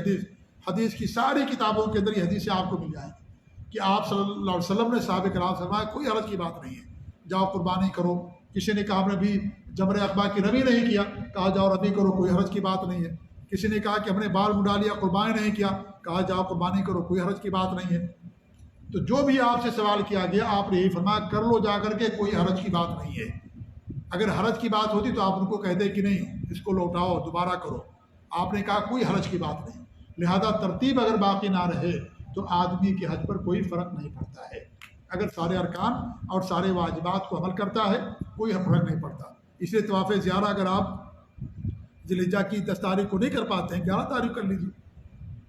Speaker 1: حدیث کی ساری کتابوں کے اندر یہ حدیثیں آپ کو مل جائیں گی کہ آپ صلی اللہ علیہ وسلم نے صحابہ کرام سے فرمایا کوئی حرج کی بات نہیں ہے، جاؤ قربانی کرو۔ کسی نے کہا ہم نے بھی جمرہ عقبہ کی رمی نہیں کیا، کہا جاؤ رمی کرو، کوئی حرج کی بات نہیں ہے۔ کسی نے کہا کہ ہم نے بال مڈا لیا، قربانی نہیں کیا، کہا جاؤ قربانی کرو، کوئی حرج کی بات نہیں ہے۔ تو جو بھی آپ سے سوال کیا گیا آپ نے یہی فرمایا کر لو جا کر کے، کوئی حرج کی بات نہیں ہے۔ اگر حرج کی بات ہوتی تو آپ ان کو کہتے کہ نہیں اس کو لوٹاؤ دوبارہ کرو، آپ نے کہا کوئی حرج کی بات نہیں۔ لہذا ترتیب اگر باقی نہ رہے تو آدمی کے حج پر کوئی فرق نہیں پڑتا ہے۔ اگر سارے ارکان اور سارے واجبات کو عمل کرتا ہے کوئی فرق نہیں پڑتا۔ اس لیے طواف زیارہ اگر آپ ذی الحجہ کی 10 تاریخ کو نہیں کر پاتے ہیں 11 تاریخ کر لیجیے،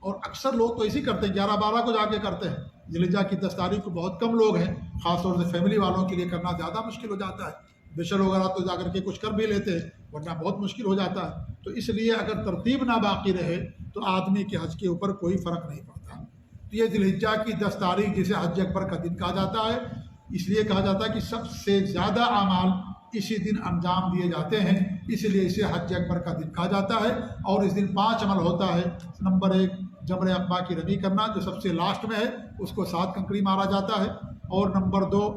Speaker 1: اور اکثر لوگ تو اسی کرتے ہیں 11-12 کو جا کے کرتے ہیں۔ ذی الحجہ کی 10 تاریخ کو بہت کم لوگ ہیں، خاص طور سے فیملی والوں کے لیے کرنا زیادہ مشکل ہو جاتا ہے۔ بشر وغیرہ تو جا کر کے کچھ کر بھی لیتے ہیں، ورنہ بہت مشکل ہو جاتا ہے۔ تو اس لیے اگر ترتیب نہ باقی رہے تو آدمی کے حج کے اوپر کوئی فرق نہیں پڑتا۔ تو یہ ذی الحجہ کی 10 تاریخ جسے حج اکبر کا دن کہا جاتا ہے، اس لیے کہا جاتا ہے کہ سب سے زیادہ اعمال اسی دن انجام دیے جاتے ہیں، اس لیے اسے حج اکبر کا دن کہا جاتا ہے۔ اور اس دن 5 عمل ہوتا ہے۔ نمبر 1 جمرہ عقبہ کی رمی کرنا جو سب سے لاسٹ میں ہے، اس کو 7 کنکری مارا جاتا ہے۔ اور نمبر 2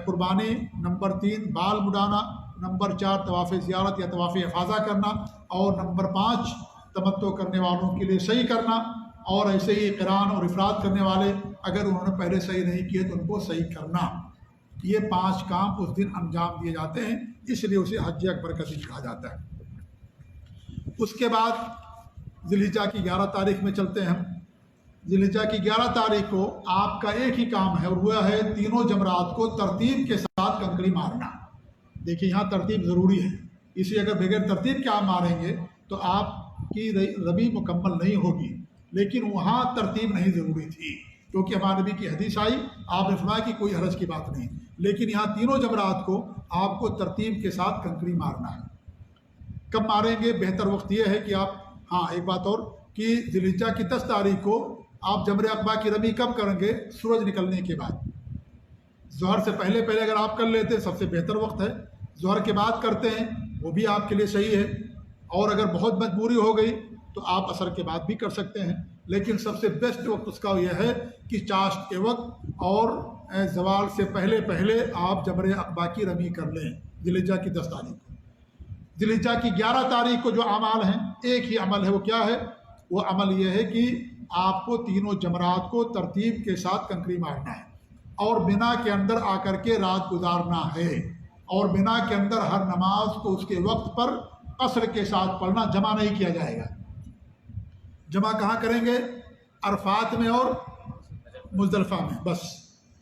Speaker 1: قربانی، نمبر 3 بال مڈانا، نمبر 4 طواف زیارت یا طواف افاضہ کرنا، اور نمبر 5 تمتع کرنے والوں کے لیے صحیح کرنا، اور ایسے ہی قران اور افراد کرنے والے اگر انہوں نے پہلے صحیح نہیں کیے تو ان کو صحیح کرنا۔ یہ 5 کام اس دن انجام دیے جاتے ہیں، اس لیے اسے حج اکبر کا دن کہا جاتا ہے۔ اس کے بعد ذی الحجہ کی 11 تاریخ میں چلتے ہیں ہم۔ ذی الحجہ کی 11 تاریخ کو آپ کا ایک ہی کام ہے، اور وہ ہے تینوں جمرات کو ترتیب کے ساتھ کنکری مارنا۔ دیکھیے یہاں ترتیب ضروری ہے، اس لیے اگر بغیر ترتیب کے آپ ماریں گے تو آپ کی رمی مکمل نہیں ہوگی، لیکن وہاں ترتیب نہیں ضروری تھی کیونکہ ہمارے نبی کی حدیث آئی، آپ نے فرمایا کہ کوئی حرج کی بات نہیں، لیکن یہاں تینوں جمرات کو آپ کو ترتیب کے ساتھ کنکری مارنا ہے۔ کب ماریں گے؟ بہتر وقت یہ ہے کہ آپ ایک بات اور کہ ذی الحجہ کی 10 تاریخ کو آپ جمرہ عقبہ کی رمی کب کریں گے؟ سورج نکلنے کے بعد۔ ظہر سے پہلے اگر آپ کر لیتے سب سے بہتر وقت ہے، ظہر کے بعد کرتے ہیں وہ بھی آپ کے لیے صحیح ہے، اور اگر بہت مجبوری ہو گئی تو آپ عصر کے بعد بھی کر سکتے ہیں، لیکن سب سے بیسٹ وقت اس کا یہ ہے کہ چاشت کے وقت اور زوال سے پہلے آپ جمرہ عقبہ کی رمی کر لیں ذی الحجہ کی 10 تاریخ کو۔ ذی الحجہ کی 11 تاریخ کو جو اعمال ہیں ایک ہی عمل ہے، وہ کیا ہے؟ وہ عمل یہ ہے کہ آپ کو تینوں جمرات کو ترتیب کے ساتھ کنکری مارنا ہے، اور مینا کے اندر آ کر کے رات گزارنا ہے، اور مینا کے اندر ہر نماز کو اس کے وقت پر قصر کے ساتھ پڑھنا، جمع نہیں کیا جائے گا۔ جمع کہاں کریں گے؟ عرفات میں اور مزدلفہ میں بس،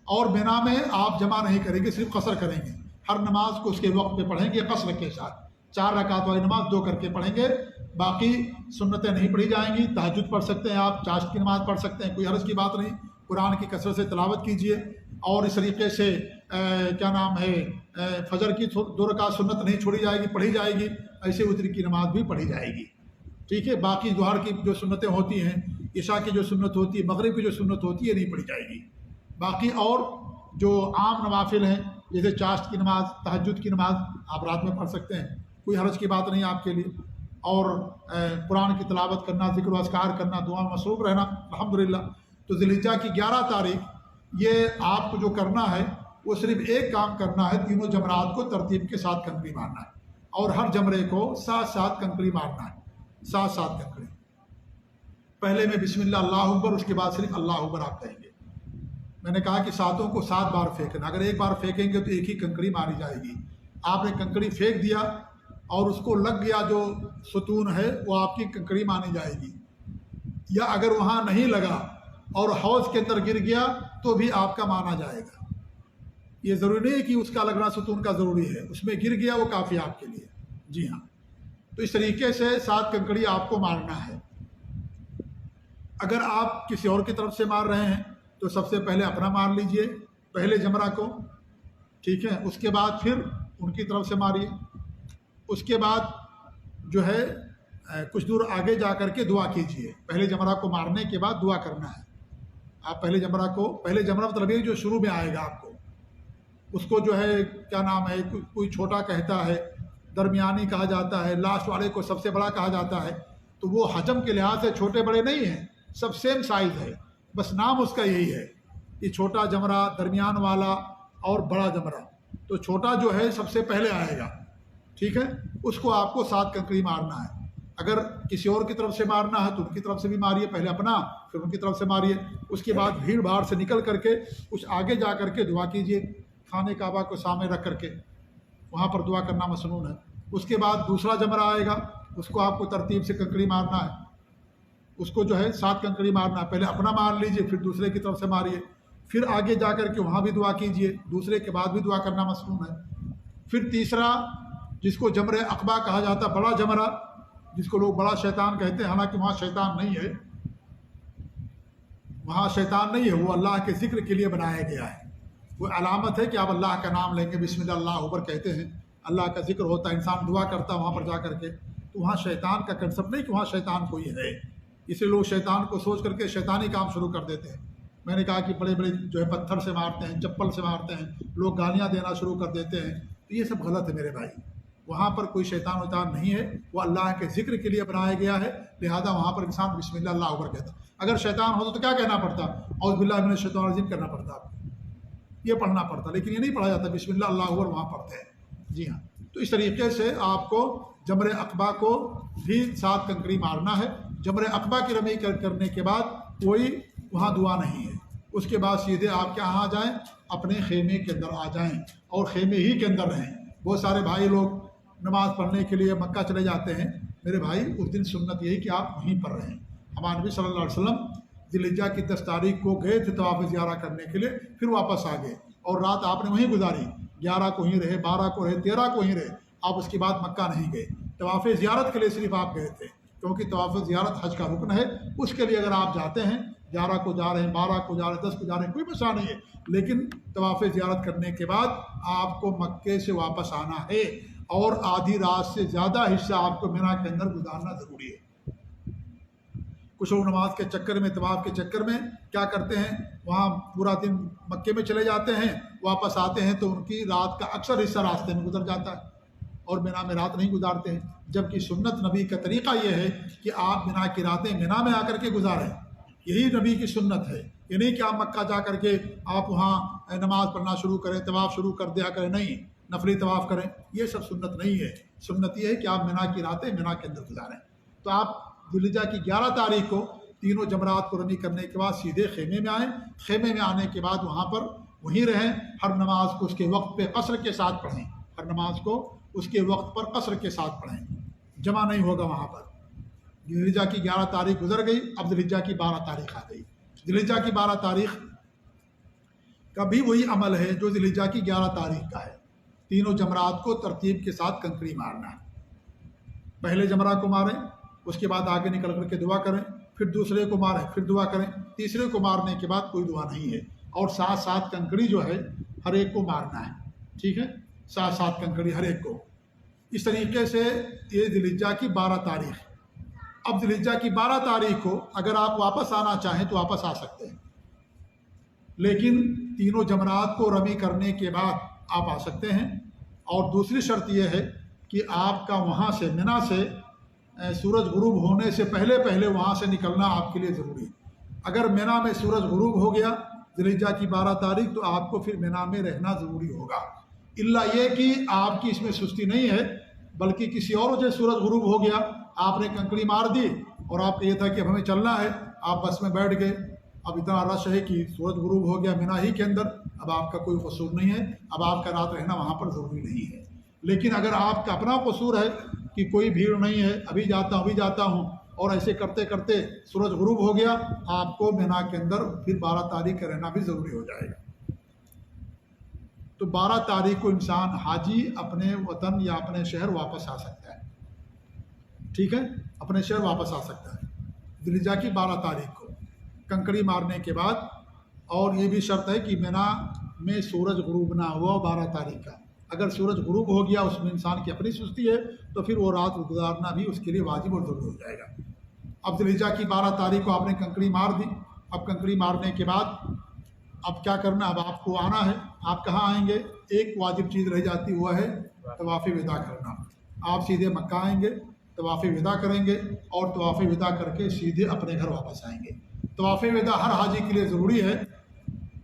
Speaker 1: اور مینا میں آپ جمع نہیں کریں گے، صرف قصر کریں گے۔ ہر نماز کو اس کے وقت پہ پڑھیں گے قصر کے ساتھ، 4 رکعت والی نماز 2 کر کے پڑھیں گے، باقی سنتیں نہیں پڑھی جائیں گی۔ تہجد پڑھ سکتے ہیں آپ، چاشت کی نماز پڑھ سکتے ہیں، کوئی حرج کی بات نہیں۔ قرآن کی کثرت سے تلاوت کیجیے، اور اس طریقے سے فجر کی 2 رکعت سنت نہیں چھوڑی جائے گی، پڑھی جائے گی، ایسے وتر کی نماز بھی پڑھی جائے گی، ٹھیک ہے۔ باقی ظہر کی جو سنتیں ہوتی ہیں، عشاء کی جو سنت ہوتی ہے، مغرب کی جو سنت ہوتی ہے نہیں پڑھی جائے گی۔ باقی اور جو عام نوافل ہیں جیسے چاشت کی نماز، تہجد کی نماز آپ رات میں پڑھ سکتے ہیں، کوئی حرج کی بات نہیں آپ کے لیے۔ اور قرآن کی تلاوت کرنا، ذکر و اذکار کرنا، دعا میں مصروف رہنا الحمدللہ۔ تو ذی الحجہ کی 11 تاریخ یہ آپ کو جو کرنا ہے وہ صرف ایک کام کرنا ہے، تینوں جمرات کو ترتیب کے ساتھ کنکری مارنا ہے، اور ہر جمرے کو 7 کنکری مارنا ہے، 7 کنکری۔ پہلے میں بسم اللہ اللہ اکبر، اس کے بعد صرف اللہ اکبر آپ کہیں گے۔ میں نے کہا کہ 7 کو 7 بار پھینکنا، اگر ایک بار پھینکیں گے تو ایک ہی کنکری ماری جائے گی۔ آپ نے کنکری پھینک دیا اور اس کو لگ گیا جو ستون ہے وہ آپ کی کنکری مانی جائے گی، یا اگر وہاں نہیں لگا اور حوض کے اندر گر گیا تو بھی آپ کا مانا جائے گا۔ یہ ضروری نہیں ہے کہ اس کا لگنا ستون کا ضروری ہے، اس میں گر گیا وہ کافی آپ کے لیے۔ جی ہاں، تو اس طریقے سے 7 کنکری آپ کو مارنا ہے۔ اگر آپ کسی اور کی طرف سے مار رہے ہیں تو سب سے پہلے اپنا مار لیجئے، پہلے جمرہ کو، ٹھیک ہے، اس کے بعد پھر ان کی طرف سے ماریے۔ اس کے بعد جو ہے کچھ دور آگے جا کر کے دعا کیجئے۔ پہلے جمرہ کو مارنے کے بعد دعا کرنا ہے۔ آپ پہلے جمرہ مطلب یہ جو شروع میں آئے گا آپ کو، اس کو جو ہے کیا نام ہے، کوئی چھوٹا کہتا ہے، درمیانی کہا جاتا ہے، لاسٹ والے کو سب سے بڑا کہا جاتا ہے۔ تو وہ حجم کے لحاظ سے چھوٹے بڑے نہیں ہیں، سب سیم سائز ہے، بس نام اس کا یہی ہے کہ چھوٹا جمرہ، درمیان والا اور بڑا جمرہ۔ تو چھوٹا جو ہے سب سے پہلے آئے گا، ٹھیک ہے، اس کو آپ کو 7 کنکری مارنا ہے۔ اگر کسی اور کی طرف سے مارنا ہے تو ان کی طرف سے بھی ماریے، پہلے اپنا پھر ان کی طرف سے ماریے، اس کے بعد بھیڑ بھاڑ سے نکل کر کے کچھ آگے جا کر کے دعا کیجیے، خانہ کعبہ کو سامنے رکھ کر کے وہاں پر دعا کرنا مسنون ہے۔ اس کے بعد دوسرا جمرہ آئے گا، اس کو آپ کو ترتیب سے کنکری مارنا ہے، اس کو جو ہے 7 کنکری مارنا ہے، پہلے اپنا مار لیجئے پھر دوسرے کی طرف سے ماریے، پھر آگے جا کر کے وہاں بھی دعا کیجئے، دوسرے کے بعد بھی دعا کرنا مسنون ہے۔ پھر تیسرا جس کو جمرہ عقبہ کہا جاتا ہے، بڑا جمرہ جس کو لوگ بڑا شیطان کہتے ہیں، حالانکہ وہاں شیطان نہیں ہے، وہاں شیطان نہیں ہے، وہ اللہ کے ذکر کے لیے بنایا گیا ہے، وہ علامت ہے کہ آپ اللہ کا نام لیں گے، بسم اللہ اللہ اکبر کہتے ہیں، اللہ کا ذکر ہوتا ہے، انسان دعا کرتا ہے وہاں پر جا کر کے، تو وہاں شیطان کا کنسپٹ نہیں کہ وہاں شیطان کوئی ہے، اس لیے لوگ شیطان کو سوچ کر کے شیطانی کام شروع کر دیتے ہیں۔ میں نے کہا کہ بڑے بڑے جو ہے پتھر سے مارتے ہیں، چپل سے مارتے ہیں، لوگ گالیاں دینا شروع کر دیتے ہیں، تو یہ سب غلط ہے میرے بھائی، وہاں پر کوئی شیطان ویطان نہیں ہے، وہ اللہ کے ذکر کے لیے بنایا گیا ہے، لہذا وہاں پر انسان بسم اللہ اللہ اکبر کہتا ہے۔ اگر شیطان ہوتا تو کیا کہنا پڑتا؟ اعوذ باللہ من الشیطان الرجیم کرنا پڑتا، یہ پڑھنا پڑتا، لیکن یہ نہیں پڑھا جاتا، بسم اللہ اللہ اکبر وہاں پڑھتے ہیں۔ جی ہاں، تو اس طریقے سے آپ کو جمرہ عقبہ کو بھی 7 کنکری مارنا ہے۔ جمرہ عقبہ کی رمی کرنے کے بعد کوئی وہاں دعا نہیں ہے، اس کے بعد سیدھے آپ کہاں آ جائیں، اپنے خیمے کے اندر آ جائیں اور خیمے ہی کے اندر رہیں۔ بہت سارے بھائی لوگ نماز پڑھنے کے لیے مکہ چلے جاتے ہیں، میرے بھائی اس دن سنت یہی کہ آپ وہیں پر رہیں۔ ہمارے نبی صلی اللہ علیہ وسلم ذی الحجہ کی 10 تاریخ کو گئے تھے طواف زیارہ کرنے کے لیے، پھر واپس آ گئے اور رات آپ نے وہیں گزاری، 11 کو ہی رہے، 12 کو رہے، 13 کو ہی رہے، آپ اس کے بعد مکہ نہیں گئے۔ طواف زیارت کے لیے صرف آپ گئے تھے، کیونکہ طواف زیارت حج کا رکن ہے، اس کے لیے اگر آپ جاتے ہیں 11 کو جا رہے ہیں، 12 کو جا رہے ہیں، 10 کو جا رہے ہیں، کوئی مسئلہ نہیں ہے، لیکن طواف زیارت کرنے کے بعد آپ کو مکے سے واپس آنا ہے اور آدھی رات سے زیادہ حصہ آپ کو مینا کے اندر گزارنا ضروری ہے۔ کچھ لوگ نماز کے چکر میں، طواف کے چکر میں کیا کرتے ہیں، وہاں پورا دن مکے میں چلے جاتے ہیں، واپس آتے ہیں تو ان کی رات کا اکثر حصہ راستے میں گزر جاتا ہے اور مینا میں رات نہیں گزارتے ہیں، جبکہ سنت نبی کا طریقہ یہ ہے کہ آپ مینا کی راتیں مینا میں آ کر کے گزاریں، یہی نبی کی سنت ہے۔ یہ نہیں کہ آپ مکہ جا کر کے آپ وہاں نماز پڑھنا شروع کریں، طواف شروع کر دیا کریں، نہیں، نفلی طواف کریں، یہ سب سنت نہیں ہے۔ سنت یہ ہے کہ آپ مینا کی راتیں مینا کے اندر گزاریں۔ تو آپ ذی الحجہ کی 11 تاریخ کو تینوں جمرات کو رمی کرنے کے بعد سیدھے خیمے میں آئیں، خیمے میں آنے کے بعد وہاں پر وہیں رہیں، ہر نماز کو اس کے وقت پہ قصر کے ساتھ پڑھیں، ہر نماز کو اس کے وقت پر قصر کے ساتھ پڑھیں، جمع نہیں ہوگا وہاں پر۔ ذی الحجہ کی 11 تاریخ گزر گئی، اب ذی الحجہ کی 12 تاریخ آ گئی۔ ذی الحجہ کی 12 تاریخ کا بھی وہی عمل ہے جو ذی الحجہ کی 11 تاریخ کا ہے، تینوں جمرات کو ترتیب کے ساتھ کنکری مارنا ہے۔ پہلے جمرہ کو ماریں، اس کے بعد آگے نکل کر کے دعا کریں، پھر دوسرے کو ماریں، پھر دعا کریں، تیسرے کو مارنے کے بعد کوئی دعا نہیں ہے، اور 7 کنکری جو ہے ہر ایک کو مارنا ہے، ٹھیک ہے، 7 کنکری ہر ایک کو۔ اس طریقے سے یہ ذی الحجہ کی 12 تاریخ۔ اب ذی الحجہ کی 12 تاریخ کو اگر آپ واپس آنا چاہیں تو واپس آ سکتے ہیں، لیکن تینوں جمرات کو رمی کرنے کے بعد آپ آ سکتے ہیں، اور دوسری شرط یہ ہے کہ آپ کا وہاں سے مینا سے سورج غروب ہونے سے پہلے وہاں سے نکلنا آپ کے لیے ضروری ہے۔ اگر مینا میں سورج غروب ہو گیا ذی الحجہ کی 12 تاریخ تو آپ کو پھر مینا میں رہنا ضروری ہوگا، الا یہ کہ آپ کی اس میں سستی نہیں ہے، بلکہ کسی اور وجہ سورج غروب ہو گیا، آپ نے کنکری مار دی اور آپ کو یہ تھا کہ اب ہمیں چلنا ہے، آپ بس میں بیٹھ گئے، اب اتنا رش ہے کہ سورج غروب ہو گیا مینا ہی کے اندر، اب آپ کا کوئی قصور نہیں ہے، اب آپ کا رات رہنا وہاں پر ضروری نہیں ہے۔ لیکن اگر آپ کا اپنا قصور ہے کہ کوئی بھیڑ نہیں ہے، ابھی جاتا ہوں اور ایسے کرتے کرتے سورج غروب ہو گیا، آپ کو مینا کے اندر پھر 12 تاریخ کا رہنا بھی ضروری ہو جائے گا۔ تو 12 تاریخ کو انسان حاجی اپنے وطن یا اپنے شہر واپس آ سکتا ہے، ٹھیک ہے، اپنے شہر واپس آ سکتا ہے ذی الحجہ کی 12 تاریخ کو کنکری مارنے کے بعد۔ اور یہ بھی شرط ہے کہ مینا میں سورج غروب نہ ہوا 12 تاریخ کا، اگر سورج غروب ہو گیا اس میں انسان کی اپنی سستی ہے تو پھر وہ رات گزارنا بھی اس کے لیے واجب اور ضروری ہو جائے گا۔ اب ذی الحجہ کی 12 تاریخ کو آپ نے کنکری مار دی، اب کنکری مارنے کے بعد اب کیا کرنا، اب آپ کو آنا ہے، آپ کہاں آئیں گے، ایک واجب چیز رہ جاتی وہ ہے طواف وداع کرنا۔ آپ سیدھے مکہ آئیں گے، طواف وداع کریں گے اور طواف وداع کر کے سیدھے اپنے گھر واپس آئیں گے۔ طواف وداع ہر حاجی کے لیے ضروری ہے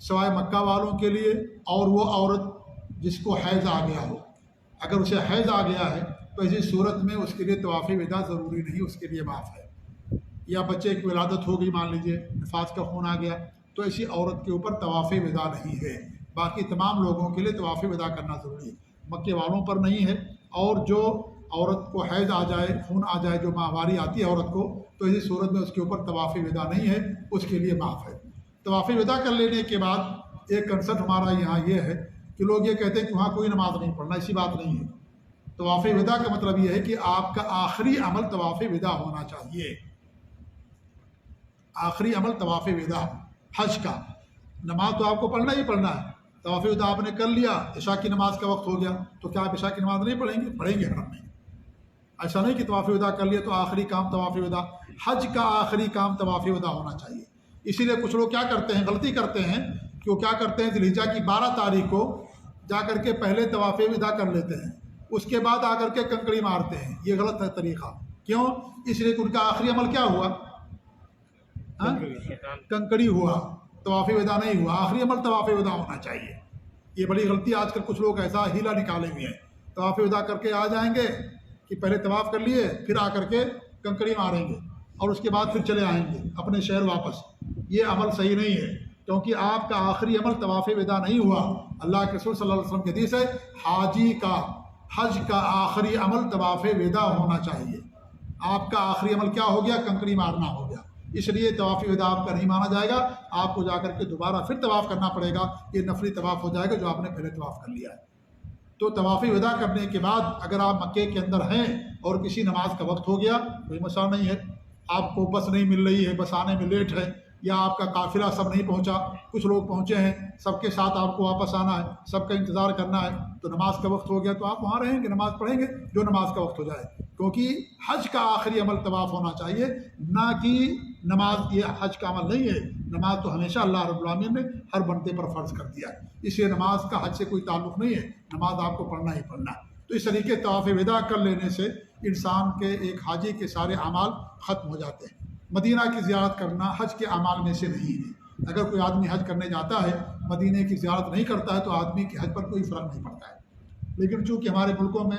Speaker 1: سوائے مکہ والوں کے لیے، اور وہ عورت جس کو حیض آ گیا ہو، اگر اسے حیض آ گیا ہے تو ایسی صورت میں اس کے لیے طواف وداع ضروری نہیں، اس کے لیے معاف ہے۔ یا بچے کی ولادت ہو گئی، مان لیجیے نفاس کا خون آ گیا، تو ایسی عورت کے اوپر طواف وداع نہیں ہے۔ باقی تمام لوگوں کے لیے طواف وداع کرنا ضروری ہے، مکے والوں پر نہیں ہے۔ اور جو عورت کو حیض آ جائے، خون آ جائے، جو ماہواری آتی ہے عورت کو، تو اسی صورت میں اس کے اوپر طواف وداع نہیں ہے، اس کے لیے معاف ہے۔ طواف وداع کر لینے کے بعد ایک کنسرٹ ہمارا یہاں یہ ہے کہ لوگ یہ کہتے ہیں کہ وہاں کوئی نماز نہیں پڑھنا، ایسی بات نہیں ہے۔ طواف وداع کا مطلب یہ ہے کہ آپ کا آخری عمل طواف وداع ہونا چاہیے۔ آخری عمل طواف وداع حج کا، نماز تو آپ کو پڑھنا ہی پڑھنا ہے۔ طواف وداع آپ نے کر لیا، عشاء کی نماز کا وقت ہو گیا، تو کیا آپ عشاء کی نماز نہیں پڑھیں گے؟ پڑھیں گے حرم میں۔ ایسا نہیں کہ طواف وداع کر لیا تو آخری کام طواف وداع، حج کا آخری کام طواف وداع ہونا چاہیے۔ اسی لیے کچھ لوگ کیا کرتے ہیں، غلطی کرتے ہیں کہ وہ کیا کرتے ہیں، ذی الحجہ کی 12 تاریخ کو جا کر کے پہلے طواف وداع کر لیتے ہیں، اس کے بعد آ کر کے کنکڑی مارتے ہیں۔ یہ غلط ہے طریقہ۔ کیوں؟ اس لیے کہ ان کا آخری عمل کیا ہوا؟ کنکڑی ہوا، طواف وداع نہیں ہوا۔ آخری عمل طواف وداع ہونا چاہیے۔ یہ بڑی غلطی، آج کل کچھ لوگ ایسا ہیلا نکالے ہوئے ہیں، طواف وداع کر کے آ جائیں گے کہ پہلے طواف کر لیے، پھر آ کر کے کنکڑی ماریں گے اور اس کے بعد پھر چلے آئیں گے اپنے شہر واپس۔ یہ عمل صحیح نہیں ہے، کیونکہ آپ کا آخری عمل طواف وداع نہیں ہوا۔ اللہ کے رسول صلی اللہ علیہ وسلم کی حدیث ہے، حاجی کا حج کا آخری عمل طواف وداع ہونا چاہیے۔ آپ کا آخری عمل کیا ہو گیا؟ کنکڑی مارنا ہو گیا۔ اس لیے طواف وداع آپ کا نہیں مانا جائے گا، آپ کو جا کر کے دوبارہ پھر طواف کرنا پڑے گا۔ یہ نفلی طواف ہو جائے گا جو آپ نے پہلے طواف کر لیا ہے۔ تو طواف وداع کرنے کے بعد اگر آپ مکے کے اندر ہیں اور کسی نماز کا وقت ہو گیا، کوئی مسئلہ نہیں ہے۔ آپ کو بس نہیں مل رہی ہے، بس آنے میں لیٹ ہے، یا آپ کا قافلہ سب نہیں پہنچا، کچھ لوگ پہنچے ہیں، سب کے ساتھ آپ کو واپس آنا ہے، سب کا انتظار کرنا ہے، تو نماز کا وقت ہو گیا تو آپ وہاں رہیں گے، نماز پڑھیں گے جو نماز کا وقت ہو جائے۔ کیونکہ حج کا آخری عمل طواف ہونا چاہیے، نہ کہ نماز۔ یہ حج کا عمل نہیں ہے، نماز تو ہمیشہ اللہ رب العالمین نے ہر بندے پر فرض کر دیا ہے، اس لیے نماز کا حج سے کوئی تعلق نہیں ہے، نماز آپ کو پڑھنا ہی پڑھنا ہے۔ تو اس طریقے طواف وداع کر لینے سے انسان کے، ایک حاجی کے سارے اعمال ختم ہو جاتے ہیں۔ مدینہ کی زیارت کرنا حج کے اعمال میں سے نہیں ہے۔ اگر کوئی آدمی حج کرنے جاتا ہے، مدینہ کی زیارت نہیں کرتا ہے، تو آدمی کے حج پر کوئی فرق نہیں پڑتا ہے۔ لیکن چونکہ ہمارے ملکوں میں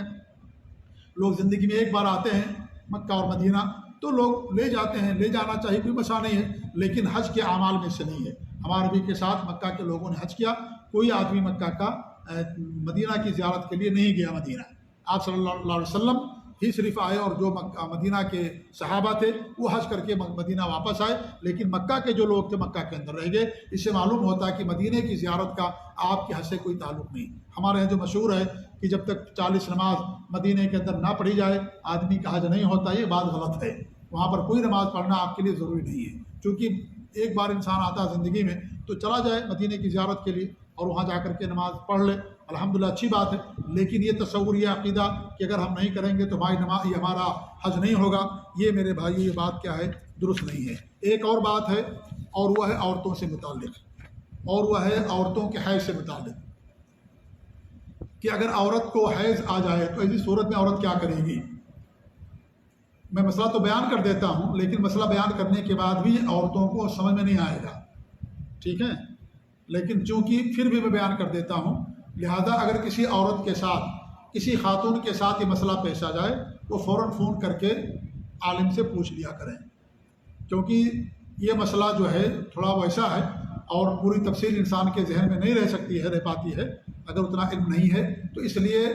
Speaker 1: لوگ زندگی میں ایک بار آتے ہیں مکہ اور مدینہ، تو لوگ لے جاتے ہیں، لے جانا چاہیے، کوئی مسئلہ نہیں ہے، لیکن حج کے اعمال میں سے نہیں ہے۔ ہمارے نبی کے ساتھ مکہ کے لوگوں نے حج کیا، کوئی آدمی مکہ کا مدینہ کی زیارت کے لیے نہیں گیا مدینہ۔ آپ صلی اللہ علیہ وسلم ہی صرف آئے، اور جو مدینہ کے صحابہ تھے وہ حج کر کے مدینہ واپس آئے، لیکن مکہ کے جو لوگ تھے مکہ کے اندر رہ گئے۔ اس سے معلوم ہوتا ہے کہ مدینہ کی زیارت کا آپ کے حج سے کوئی تعلق نہیں۔ ہمارے یہاں جو مشہور ہے کہ جب تک 40 نماز مدینہ کے اندر نہ پڑھی جائے آدمی کا حج نہیں ہوتا، یہ بات غلط ہے۔ وہاں پر کوئی نماز پڑھنا آپ کے لیے ضروری نہیں ہے، چونکہ ایک بار انسان آتا ہے زندگی میں تو چلا جائے مدینہ کی زیارت کے لیے اور وہاں جا کر کے نماز پڑھ لے، الحمدللہ اچھی بات ہے۔ لیکن یہ تصور، یہ عقیدہ کہ اگر ہم نہیں کریں گے تو یہ ہمارا حج نہیں ہوگا، یہ میرے بھائی یہ بات کیا ہے، درست نہیں ہے۔ ایک اور بات ہے، اور وہ ہے عورتوں سے متعلق، اور وہ ہے عورتوں کے حیض سے متعلق، کہ اگر عورت کو حیض آ جائے تو ایسی صورت میں عورت کیا کرے گی۔ میں مسئلہ تو بیان کر دیتا ہوں، لیکن مسئلہ بیان کرنے کے بعد بھی عورتوں کو سمجھ میں نہیں آئے گا، ٹھیک ہے، لیکن چونکہ پھر بھی میں بیان کر دیتا ہوں، لہذا اگر کسی عورت کے ساتھ، کسی خاتون کے ساتھ یہ مسئلہ پیش آ جائے، وہ فوراً فون کر کے عالم سے پوچھ لیا کریں، کیونکہ یہ مسئلہ جو ہے تھوڑا ویسا ہے اور پوری تفصیل انسان کے ذہن میں نہیں رہ سکتی ہے، رہ پاتی ہے اگر اتنا علم نہیں ہے، تو اس لیے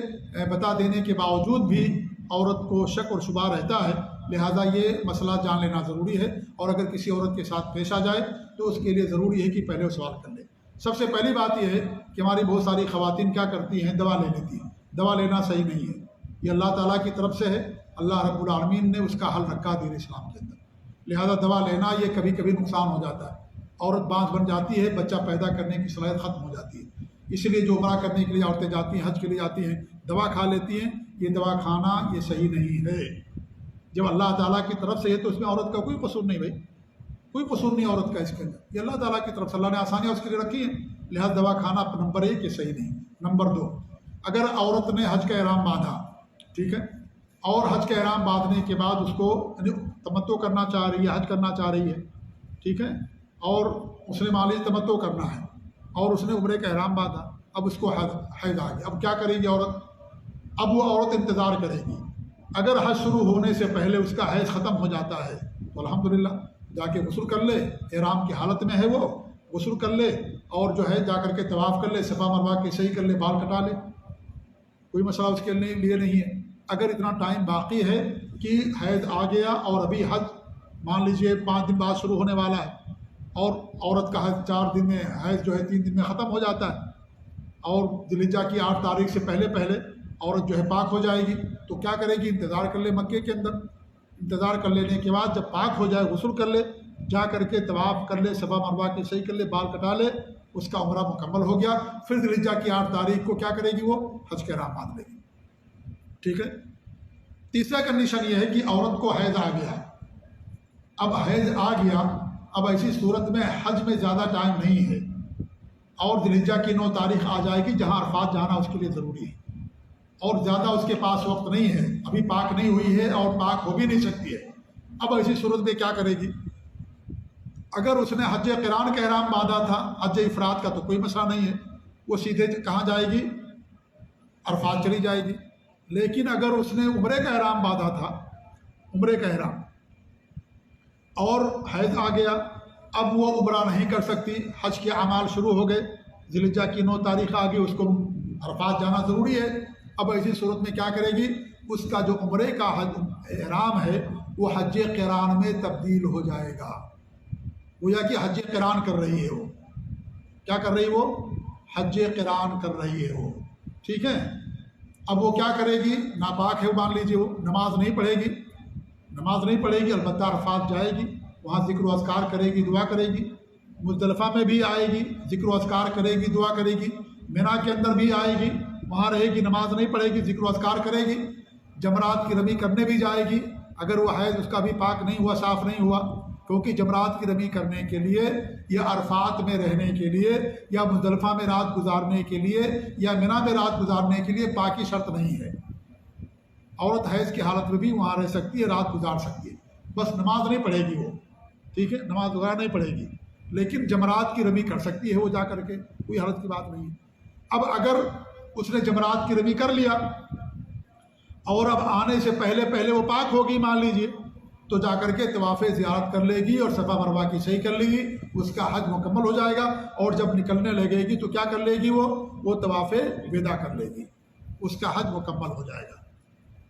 Speaker 1: بتا دینے کے باوجود بھی عورت کو شک اور شبہ رہتا ہے، لہذا یہ مسئلہ جان لینا ضروری ہے۔ اور اگر کسی عورت کے ساتھ پیش آ جائے تو اس کے لیے ضروری ہے کہ پہلے وہ سوال کر لے۔ سب سے پہلی بات یہ ہے کہ ہماری بہت ساری خواتین کیا کرتی ہیں، دوا لے لیتی ہیں۔ دوا لینا صحیح نہیں ہے، یہ اللہ تعالیٰ کی طرف سے ہے، اللہ رب العالمین نے اس کا حل رکھا دین اسلام کے اندر، لہذا دوا لینا یہ کبھی کبھی نقصان ہو جاتا ہے، عورت بانجھ بن جاتی ہے، بچہ پیدا کرنے کی صلاحیت ختم ہو جاتی ہے۔ اس لیے جو عمرہ کرنے کے لیے عورتیں جاتی ہیں، حج کے لیے جاتی ہیں، دوا کھا لیتی ہیں، یہ دوا کھانا یہ صحیح نہیں ہے۔ جب اللہ تعالیٰ کی طرف سے ہے تو اس میں عورت کا کوئی قصور نہیں، بھائی کوئی قصور نہیں عورت کا اس کے اندر، یہ اللہ تعالیٰ کی طرف سے اللہ نے آسانیاں اس کے لیے رکھی ہیں، لہذا دوا کھانا نمبر 1 یہ صحیح نہیں۔ نمبر 2، اگر عورت نے حج کا احرام باندھا، ٹھیک ہے، اور حج کا احرام باندھنے کے بعد اس کو تمتع کرنا چاہ رہی ہے، حج کرنا چاہ رہی ہے، ٹھیک ہے، اور اس نے مان لیجیے تمتع کرنا ہے اور اس نے عمرے کا احرام باندھا، اب اس کو حیض آ گیا، اب کیا کرے گی عورت؟ اب وہ عورت انتظار کرے گی اگر حج شروع ہونے سے پہلے اس کا حیض ختم ہو جاتا ہے تو الحمدللہ جا کے غسل کر لے، احرام کی حالت میں ہے وہ غسل کر لے، اور جو ہے جا کر کے طواف کر لے، صفا مروا کے صحیح کر لے، بال کٹا لے، کوئی مسئلہ اس کے لیے نہیں ہے۔ اگر اتنا ٹائم باقی ہے کہ حیض آ گیا اور ابھی حج مان لیجئے 5 دن بعد شروع ہونے والا ہے، اور عورت کا حج 4 دن میں، حیض جو ہے 3 دن میں ختم ہو جاتا ہے، اور ذی الحجہ کی 8 تاریخ سے پہلے عورت جو ہے پاک ہو جائے گی، تو کیا کرے گی؟ انتظار کر لے مکے کے اندر، انتظار کر لینے کے بعد جب پاک ہو جائے غسل کر لے، جا کر کے طواف کر لے، صفا مروا کے صحیح کر لے، بال کٹا لے، اس کا عمرہ مکمل ہو گیا۔ پھر ذی الحجہ کی 8 تاریخ کو کیا کرے گی؟ وہ حج کے احرام باندھ لے گی، ٹھیک ہے۔ تیسرا کنڈیشن یہ ہے کہ عورت کو حیض آ گیا، اب حیض آ گیا، اب ایسی صورت میں حج میں زیادہ ٹائم نہیں ہے، اور ذی الحجہ کی 9 تاریخ آ جائے گی جہاں عرفات جانا اس کے لیے ضروری ہے، اور زیادہ اس کے پاس وقت نہیں ہے، ابھی پاک نہیں ہوئی ہے اور پاک ہو بھی نہیں سکتی ہے۔ اب ایسی صورت میں کیا کرے گی؟ اگر اس نے حج قران کا احرام باندھا تھا، حج افراد کا تو کوئی مسئلہ نہیں ہے، وہ سیدھے کہاں جائے گی؟ عرفات چلی جائے گی۔ لیکن اگر اس نے عمرے کا احرام باندھا تھا، عمرے کا احرام، اور حیض آ گیا، اب وہ عمرہ نہیں کر سکتی، حج کے اعمال شروع ہو گئے، ذی الحجہ کی 9 تاریخ آ گئی، اس کو عرفات جانا ضروری ہے۔ اب ایسی صورت میں کیا کرے گی؟ اس کا جو عمرے کا حج احرام ہے وہ حج قران میں تبدیل ہو جائے گا، گویا کہ حج قران کر رہی ہے، وہ کیا کر رہی ہے؟ وہ حج قران کر رہی ہے وہ، ٹھیک ہے۔ اب وہ کیا کرے گی؟ ناپاک ہے، مان لیجیے، وہ نماز نہیں پڑھے گی، نماز نہیں پڑھے گی، البتہ عرفات جائے گی، وہاں ذکر و اذکار کرے گی، دعا کرے گی، مزدلفہ میں بھی آئے گی، ذکر و اذکار کرے گی، دعا کرے گی، مینا کے اندر بھی آئے گی، وہاں رہے گی، نماز نہیں پڑھے گی، ذکر و اذکار کرے گی، جمرات کی رمی کرنے بھی جائے گی، اگر وہ حیض اس کا بھی پاک نہیں ہوا، صاف نہیں ہوا، کیونکہ جمرات کی رمی کرنے کے لیے یا عرفات میں رہنے کے لیے یا مزدلفہ میں رات گزارنے کے لیے یا مینا میں رات گزارنے کے لیے پاکی شرط نہیں ہے۔ عورت حیض کی حالت میں بھی وہاں رہ سکتی ہے، رات گزار سکتی ہے، بس نماز نہیں پڑھے گی وہ، ٹھیک ہے، نماز وغیرہ نہیں پڑھے گی، لیکن جمرات کی رمی کر سکتی ہے وہ جا کر کے، کوئی حالت کی بات نہیں ہے۔ اب اگر اس نے جمرات کی رمی کر لیا اور اب آنے سے پہلے وہ پاک ہوگی مان لیجیے، تو جا کر کے طواف زیارت کر لے گی اور صفا مروا کی صحیح کر لے گی، اس کا حج مکمل ہو جائے گا، اور جب نکلنے لگے گی تو کیا کر لے گی؟ وہ طواف وداع کر لے گی، اس کا حج مکمل ہو جائے گا۔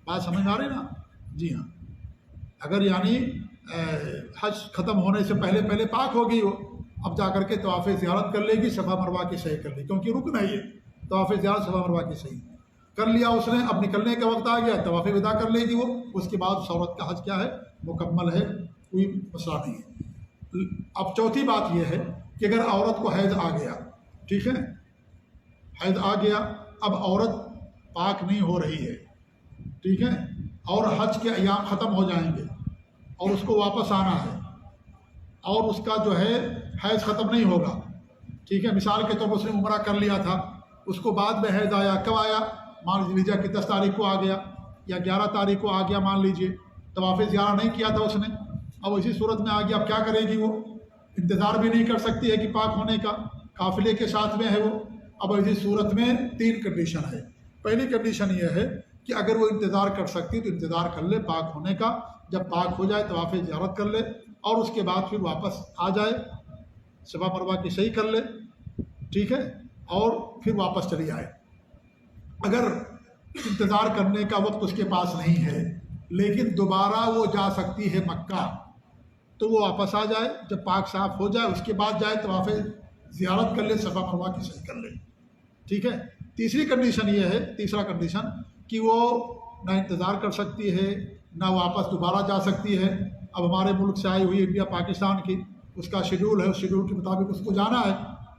Speaker 1: بات سمجھ آ رہی نا؟ جی ہاں، اگر یعنی حج ختم ہونے سے پہلے پاک ہوگی وہ، اب جا کر کے طواف زیارت کر لے گی، صفا مروا کی صحیح کر لے گی، کیونکہ رکن ہے یہ طواف زیارت، صفا مروا کی صحیح کر لیا اس نے، اب نکلنے کا وقت آ گیا، طواف وداع کر لے گی وہ، اس کے بعد اس عورت کا حج کیا ہے؟ مکمل ہے، کوئی مسئلہ نہیں ہے۔ اب چوتھی بات یہ ہے کہ اگر عورت کو حیض آ گیا، ٹھیک ہے، حیض آ گیا، اب عورت پاک نہیں ہو رہی ہے، ٹھیک ہے، اور حج کے ایام ختم ہو جائیں گے اور اس کو واپس آنا ہے، اور اس کا جو ہے حیض ختم نہیں ہوگا، ٹھیک ہے، مثال کے طور پر اس نے عمرہ کر لیا تھا، اس کو بعد میں حیض آیا، کب آیا؟ مان لیجیے کہ 10 تاریخ کو آ گیا یا 11 تاریخ کو آ گیا، مان لیجیے، طواف زیارہ نہیں کیا تھا اس نے، اب اسی صورت میں آ گیا، اب کیا کرے گی؟ وہ انتظار بھی نہیں کر سکتی ہے کہ پاک ہونے کا، قافلے کے ساتھ میں ہے وہ۔ اب ایسی صورت میں 3 کنڈیشن ہے۔ پہلی کنڈیشن یہ ہے کہ اگر وہ انتظار کر سکتی تو انتظار کر لے پاک ہونے کا، جب پاک ہو جائے طواف زیارت کر لے، اور اس کے بعد پھر واپس آ جائے، صفا مروا کی صحیح کر لے، ٹھیک ہے، اور پھر واپس چلی آئے۔ اگر انتظار کرنے کا وقت اس کے پاس نہیں ہے لیکن دوبارہ وہ جا سکتی ہے مکہ، تو وہ واپس آ جائے، جب پاک صاف ہو جائے اس کے بعد جائے، طواف زیارت کر لے، صفا مروا کی صحیح کر لے، ٹھیک ہے۔ تیسری کنڈیشن یہ ہے، تیسرا کنڈیشن کہ وہ نہ انتظار کر سکتی ہے نہ واپس دوبارہ جا سکتی ہے۔ اب ہمارے ملک سے آئی ہوئی انڈیا پاکستان کی، اس کا شیڈول ہے، اس شیڈول کے مطابق اس کو جانا ہے،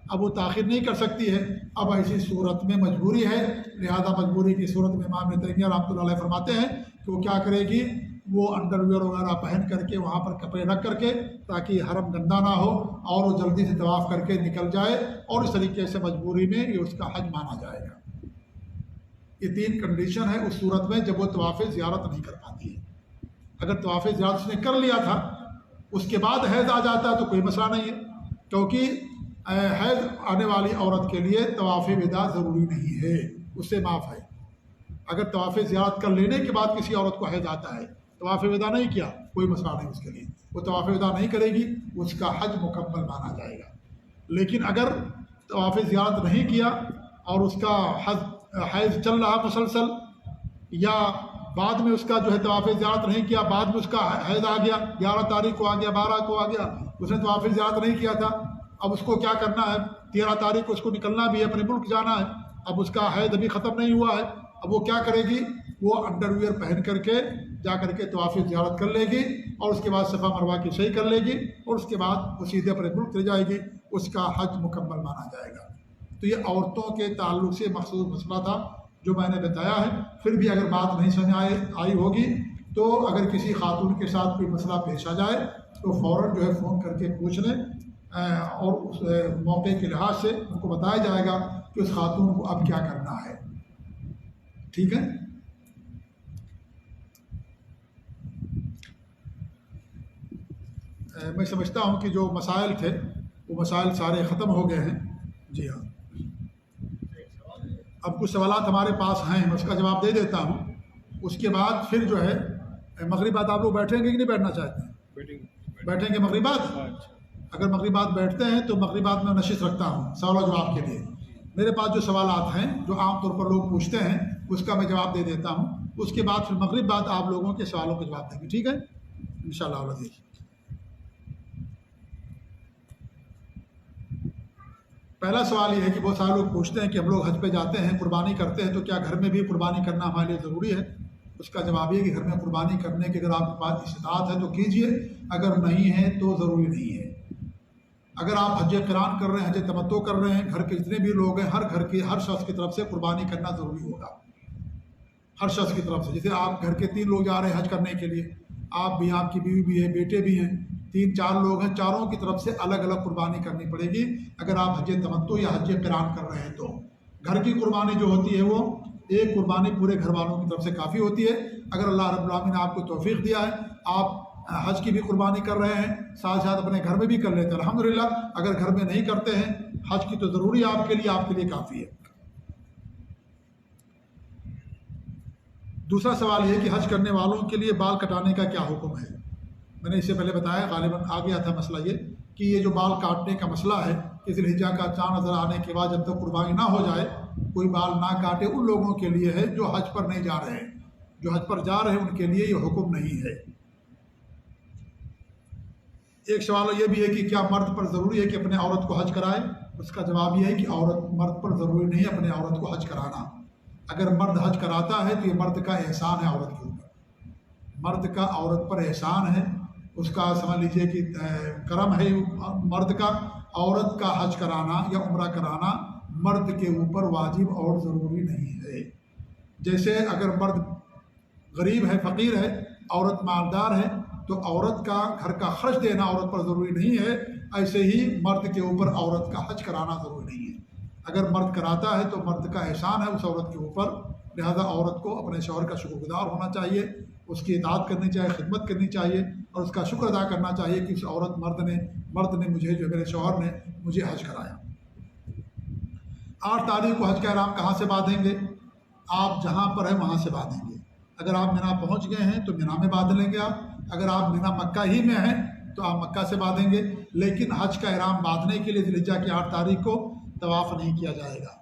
Speaker 1: اب وہ تاخیر نہیں کر سکتی ہے، اب ایسی صورت میں مجبوری ہے، لہذا مجبوری کی صورت میں امام ابن تیمیہ رحمۃ اللہ علیہ فرماتے ہیں کہ وہ کیا کرے گی؟ وہ انڈر ویئر وغیرہ پہن کر کے، وہاں پر کپڑے رکھ کر کے، تاکہ حرم گندا نہ ہو، اور وہ جلدی سے طواف کر کے نکل جائے، اور اس طریقے سے مجبوری میں یہ اس کا حج مانا جائے گا۔ یہ 3 کنڈیشن ہے اس صورت میں جب وہ طواف زیارت نہیں کر پاتی ہے۔ اگر طواف زیارت اس نے کر لیا تھا، اس کے بعد حیض آ جاتا ہے تو کوئی مسئلہ نہیں ہے، کیونکہ حیض آنے والی عورت کے لیے طواف وداع ضروری نہیں ہے، اس سے معاف ہے۔ اگر طواف زیارت کر لینے کے بعد کسی عورت کو حیض آتا ہے، طواف ودا نہیں کیا، کوئی مسئلہ نہیں اس کے لیے، وہ طواف ودا نہیں کرے گی، اس کا حج مکمل مانا جائے گا۔ لیکن اگر طواف زیارت نہیں کیا اور اس کا حیض چل رہا مسلسل، یا بعد میں اس کا جو ہے طواف زیارت نہیں کیا، بعد میں اس کا حیض آ گیا، 11 تاریخ کو آ گیا، 12 کو آ گیا، اس نے طواف زیارت نہیں کیا تھا، اب اس کو کیا کرنا ہے، 13 تاریخ کو اس کو نکلنا بھی ہے، اپنے ملک جانا ہے، اب اس کا حیض ابھی ختم نہیں ہوا ہے، اب وہ کیا کرے گی، وہ انڈر ویئر پہن کر کے جا کر کے طواف زیارت کر لے گی، اور اس کے بعد صفا مروہ کی صحیح کر لے گی، اور اس کے بعد وہ سیدھے اپنے ملک چلے جائے گی، اس کا حج مکمل مانا جائے گا۔ تو یہ عورتوں کے تعلق سے مخصوص مسئلہ تھا جو میں نے بتایا ہے۔ پھر بھی اگر بات نہیں سمجھ آئی ہوگی تو اگر کسی خاتون کے ساتھ کوئی مسئلہ پیش آ جائے تو فوراً جو ہے فون کر کے پوچھ لیں، اور اس موقع کے لحاظ سے ان کو بتایا جائے گا کہ اس خاتون کو اب کیا کرنا ہے، ٹھیک ہے۔ میں سمجھتا ہوں کہ جو مسائل تھے وہ مسائل سارے ختم ہو گئے ہیں۔ جی ہاں، اب کچھ سوالات ہمارے پاس ہیں، میں اس کا جواب دے دیتا ہوں، اس کے بعد پھر جو ہے مغرب بعد آپ لوگ بیٹھیں گے کہ نہیں بیٹھنا چاہتے ہیں؟ بیٹھیں گے مغرب بعد؟ اگر مغرب بعد بیٹھتے ہیں تو مغرب بعد میں نشست رکھتا ہوں سوال و جواب کے لیے۔ میرے پاس جو سوالات ہیں جو عام طور پر لوگ پوچھتے ہیں اس کا میں جواب دے دیتا ہوں، اس کے بعد پھر مغرب بعد آپ لوگوں کے سوالوں کے جواب دیں گے، ٹھیک ہے انشاءاللہ العزیز۔ پہلا سوال یہ ہے کہ بہت سارے لوگ پوچھتے ہیں کہ ہم لوگ حج پہ جاتے ہیں، قربانی کرتے ہیں، تو کیا گھر میں بھی قربانی کرنا ہمارے لیے ضروری ہے؟ اس کا جواب یہ کہ گھر میں قربانی کرنے کی اگر آپ کے پاس استطاعت ہے تو کیجئے، اگر نہیں ہے تو ضروری نہیں ہے۔ اگر آپ حج قران کر رہے ہیں، حج تمتع کر رہے ہیں، گھر کے جتنے بھی لوگ ہیں، ہر شخص کی طرف سے قربانی کرنا ضروری ہوگا، ہر شخص کی طرف سے۔ جیسے آپ گھر کے 3 لوگ جا رہے ہیں حج کرنے کے لیے، آپ بھی، آپ کی بیوی بھی ہے، بیٹے بھی ہیں، 3-4 لوگ ہیں، چاروں کی طرف سے الگ الگ قربانی کرنی پڑے گی اگر آپ حج تمتع یا حج قران کر رہے ہیں تو۔ گھر کی قربانی جو ہوتی ہے وہ ایک قربانی پورے گھر والوں کی طرف سے کافی ہوتی ہے۔ اگر اللہ رب العالمین نے آپ کو توفیق دیا ہے، آپ حج کی بھی قربانی کر رہے ہیں، ساتھ ساتھ اپنے گھر میں بھی کر لیتے ہیں الحمدللہ۔ اگر گھر میں نہیں کرتے ہیں حج کی تو ضروری ہے آپ کے لیے کافی ہے۔ دوسرا سوال یہ کہ حج کرنے والوں کے لیے بال کٹانے کا کیا حکم ہے؟ میں نے اس سے پہلے بتایا، غالباً آ گیا تھا مسئلہ یہ کہ یہ جو بال کاٹنے کا مسئلہ ہے کہ ذی الحجہ کا چاند نظر آنے کے بعد جب تک قربانی نہ ہو جائے کوئی بال نہ کاٹے، ان لوگوں کے لیے ہے جو حج پر نہیں جا رہے ہیں۔ جو حج پر جا رہے ہیں ان کے لیے یہ حکم نہیں ہے۔ ایک سوال یہ بھی ہے کہ کیا مرد پر ضروری ہے کہ اپنے عورت کو حج کرائے؟ اس کا جواب یہ ہے کہ مرد پر ضروری نہیں ہے اپنے عورت کو حج کرانا۔ اگر مرد حج کراتا ہے تو یہ مرد کا احسان ہے عورت کے اوپر، مرد کا عورت پر احسان ہے، اس کا سمجھ لیجئے کہ کرم ہے مرد کا۔ عورت کا حج کرانا یا عمرہ کرانا مرد کے اوپر واجب اور ضروری نہیں ہے۔ جیسے اگر مرد غریب ہے، فقیر ہے، عورت مالدار ہے، تو عورت کا گھر کا خرچ دینا عورت پر ضروری نہیں ہے، ایسے ہی مرد کے اوپر عورت کا حج کرانا ضروری نہیں ہے۔ اگر مرد کراتا ہے تو مرد کا احسان ہے اس عورت کے اوپر، لہذا عورت کو اپنے شوہر کا شکر گزار ہونا چاہیے، اس کی اطاعت کرنی چاہیے، خدمت کرنی چاہیے، اور اس کا شکر ادا کرنا چاہیے کہ اس مرد نے مجھے، جو میرے شوہر نے مجھے حج کرایا۔ 8 تاریخ کو حج کا احرام کہاں سے باندھیں گے؟ آپ جہاں پر ہیں وہاں سے باندھیں گے۔ اگر آپ مینا پہنچ گئے ہیں تو مینا میں باندھ لیں گے آپ، اگر آپ مینا مکہ ہی میں ہیں تو آپ مکہ سے باندھیں گے۔ لیکن حج کا احرام باندھنے کے لیے ذی الحجہ کی 8 تاریخ کو طواف نہیں کیا جائے گا۔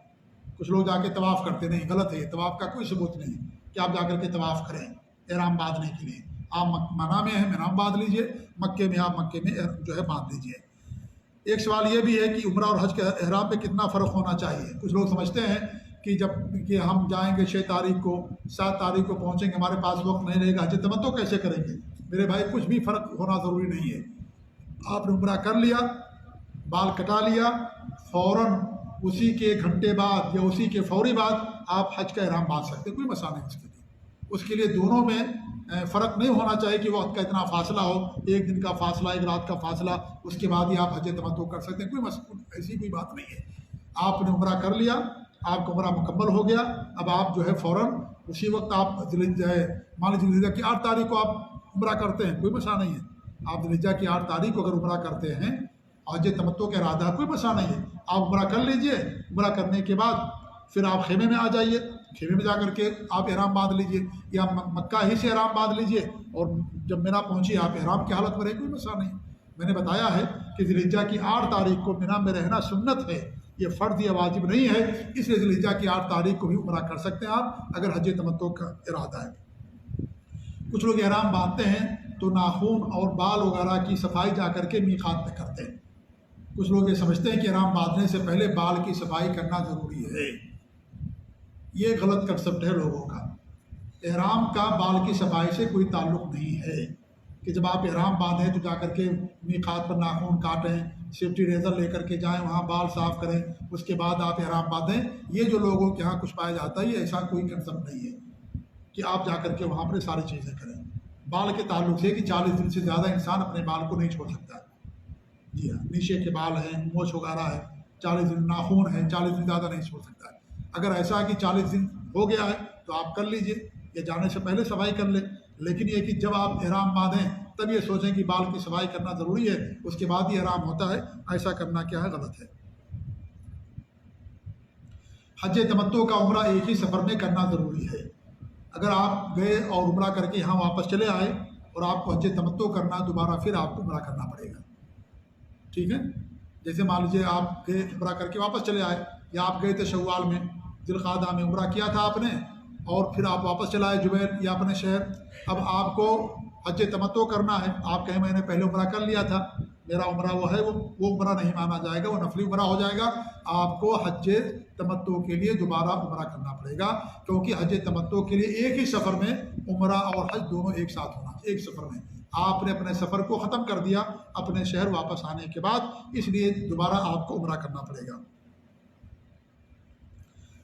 Speaker 1: کچھ لوگ جا کے طواف کرتے نہیں، غلط ہے، یہ طواف کا کوئی ثبوت نہیں کہ آپ جا کر کے طواف کریں احرام باندھنے کے لیے۔ آپ منا میں ہیں، مینا میں باندھ لیجئے، مکے میں آپ مکے میں جو ہے باندھ لیجئے۔ ایک سوال یہ بھی ہے کہ عمرہ اور حج کے احرام میں کتنا فرق ہونا چاہیے؟ کچھ لوگ سمجھتے ہیں کہ ہم جائیں گے 6 تاریخ کو، 7 تاریخ کو پہنچیں گے، ہمارے پاس وقت نہیں رہے گا، حج تمتع کیسے کریں گے؟ میرے بھائی کچھ بھی فرق ہونا ضروری نہیں ہے۔ آپ نے عمرہ کر لیا، بال کٹا لیا، فوراً اسی کے گھنٹے بعد یا اسی کے فوری بعد آپ حج کا احرام باندھ سکتے ہیں، کوئی مسئلہ نہیں اس کے لیے۔ اس کے لیے دونوں میں فرق نہیں ہونا چاہیے کہ وقت کا اتنا فاصلہ ہو، 1 دن کا فاصلہ، 1 رات کا فاصلہ، اس کے بعد ہی آپ حج تمتع کر سکتے ہیں، ایسی کوئی بات نہیں ہے۔ آپ نے عمرہ کر لیا، آپ کا عمرہ مکمل ہو گیا، اب آپ جو ہے فوراً اسی وقت آپ مان لیجیے ذی الحجہ کی 8 تاریخ کو آپ عمرہ کرتے ہیں، کوئی مسئلہ نہیں ہے۔ آپ ذی الحجہ کی 8 تاریخ کو اگر عمرہ کرتے ہیں، حج تمتع کا ارادہ، کوئی مسئلہ نہیں ہے، آپ عمرہ کر لیجئے، عمرہ کرنے کے بعد پھر آپ خیمے میں آ جائیے، خیمے میں جا کر کے آپ احرام باندھ لیجئے، یا مکہ ہی سے احرام باندھ لیجئے اور جب مینا پہنچی آپ احرام کی حالت میں رہیں، کوئی مسئلہ نہیں۔ میں نے بتایا ہے کہ ذی الحجہ کی 8 تاریخ کو مینا میں رہنا سنت ہے، یہ فرض یا واجب نہیں ہے، اس لیے ذی الحجہ کی 8 تاریخ کو بھی عمرہ کر سکتے ہیں آپ اگر حج تمتع کا ارادہ ہے۔ کچھ لوگ احرام باندھتے ہیں تو ناخن اور بال وغیرہ کی صفائی جا کر کے میقات میں کرتے ہیں۔ کچھ لوگ یہ سمجھتے ہیں کہ احرام باندھنے سے پہلے بال کی صفائی کرنا ضروری ہے، یہ غلط کنسپٹ ہے لوگوں کا۔ احرام کا بال کی صفائی سے کوئی تعلق نہیں ہے کہ جب آپ احرام باندھیں تو جا کر کے میقات پر ناخن کاٹیں، سیفٹی ریزر لے کر کے جائیں، وہاں بال صاف کریں، اس کے بعد آپ احرام باندھیں۔ یہ جو لوگوں کے یہاں کچھ پایا جاتا ہے، یہ ایسا کوئی کنسپٹ نہیں ہے کہ آپ جا کر کے وہاں پر ساری چیزیں کریں۔ بال کے تعلق سے کہ 40 دن سے زیادہ انسان اپنے بال کو نہیں چھوڑ سکتا۔ جی ہاں، نیچے کے بال ہیں، مونچھ وغیرہ ہے، 40 دن ناخن ہے، 40 دن زیادہ نہیں چھوڑ سکتا ہے۔ اگر ایسا ہے کہ 40 دن ہو گیا ہے تو آپ کر لیجئے یا جانے سے پہلے صفائی کر لیں، لیکن یہ کہ جب آپ احرام باندھیں تب یہ سوچیں کہ بال کی صفائی کرنا ضروری ہے، اس کے بعد ہی احرام ہوتا ہے، ایسا کرنا کیا ہے؟ غلط ہے۔ حج تمتع کا عمرہ ایک ہی سفر میں کرنا ضروری ہے۔ اگر آپ گئے اور عمرہ کر کے یہاں واپس چلے آئے اور آپ کو حج تمتع کرنا، دوبارہ پھر آپ کو عمرہ کرنا پڑے گا، ٹھیک ہے؟ جیسے مان لیجیے آپ گئے عمرہ کر کے واپس چلے آئے، یا آپ گئے تھے شوال میں، ذی القعدہ میں عمرہ کیا تھا آپ نے، اور پھر آپ واپس چلے آئے جبیل یا اپنے شہر، اب آپ کو حج تمتع کرنا ہے۔ آپ کہیں میں نے پہلے عمرہ کر لیا تھا، میرا عمرہ وہ ہے، وہ عمرہ نہیں مانا جائے گا، وہ نفلی عمرہ ہو جائے گا۔ آپ کو حج تمتع کے لیے دوبارہ عمرہ کرنا پڑے گا، کیونکہ حج تمتع کے لیے ایک ہی سفر میں عمرہ اور حج دونوں ایک ساتھ ہونا، ایک سفر میں۔ آپ نے اپنے سفر کو ختم کر دیا اپنے شہر واپس آنے کے بعد، اس لیے دوبارہ آپ کو عمرہ کرنا پڑے گا۔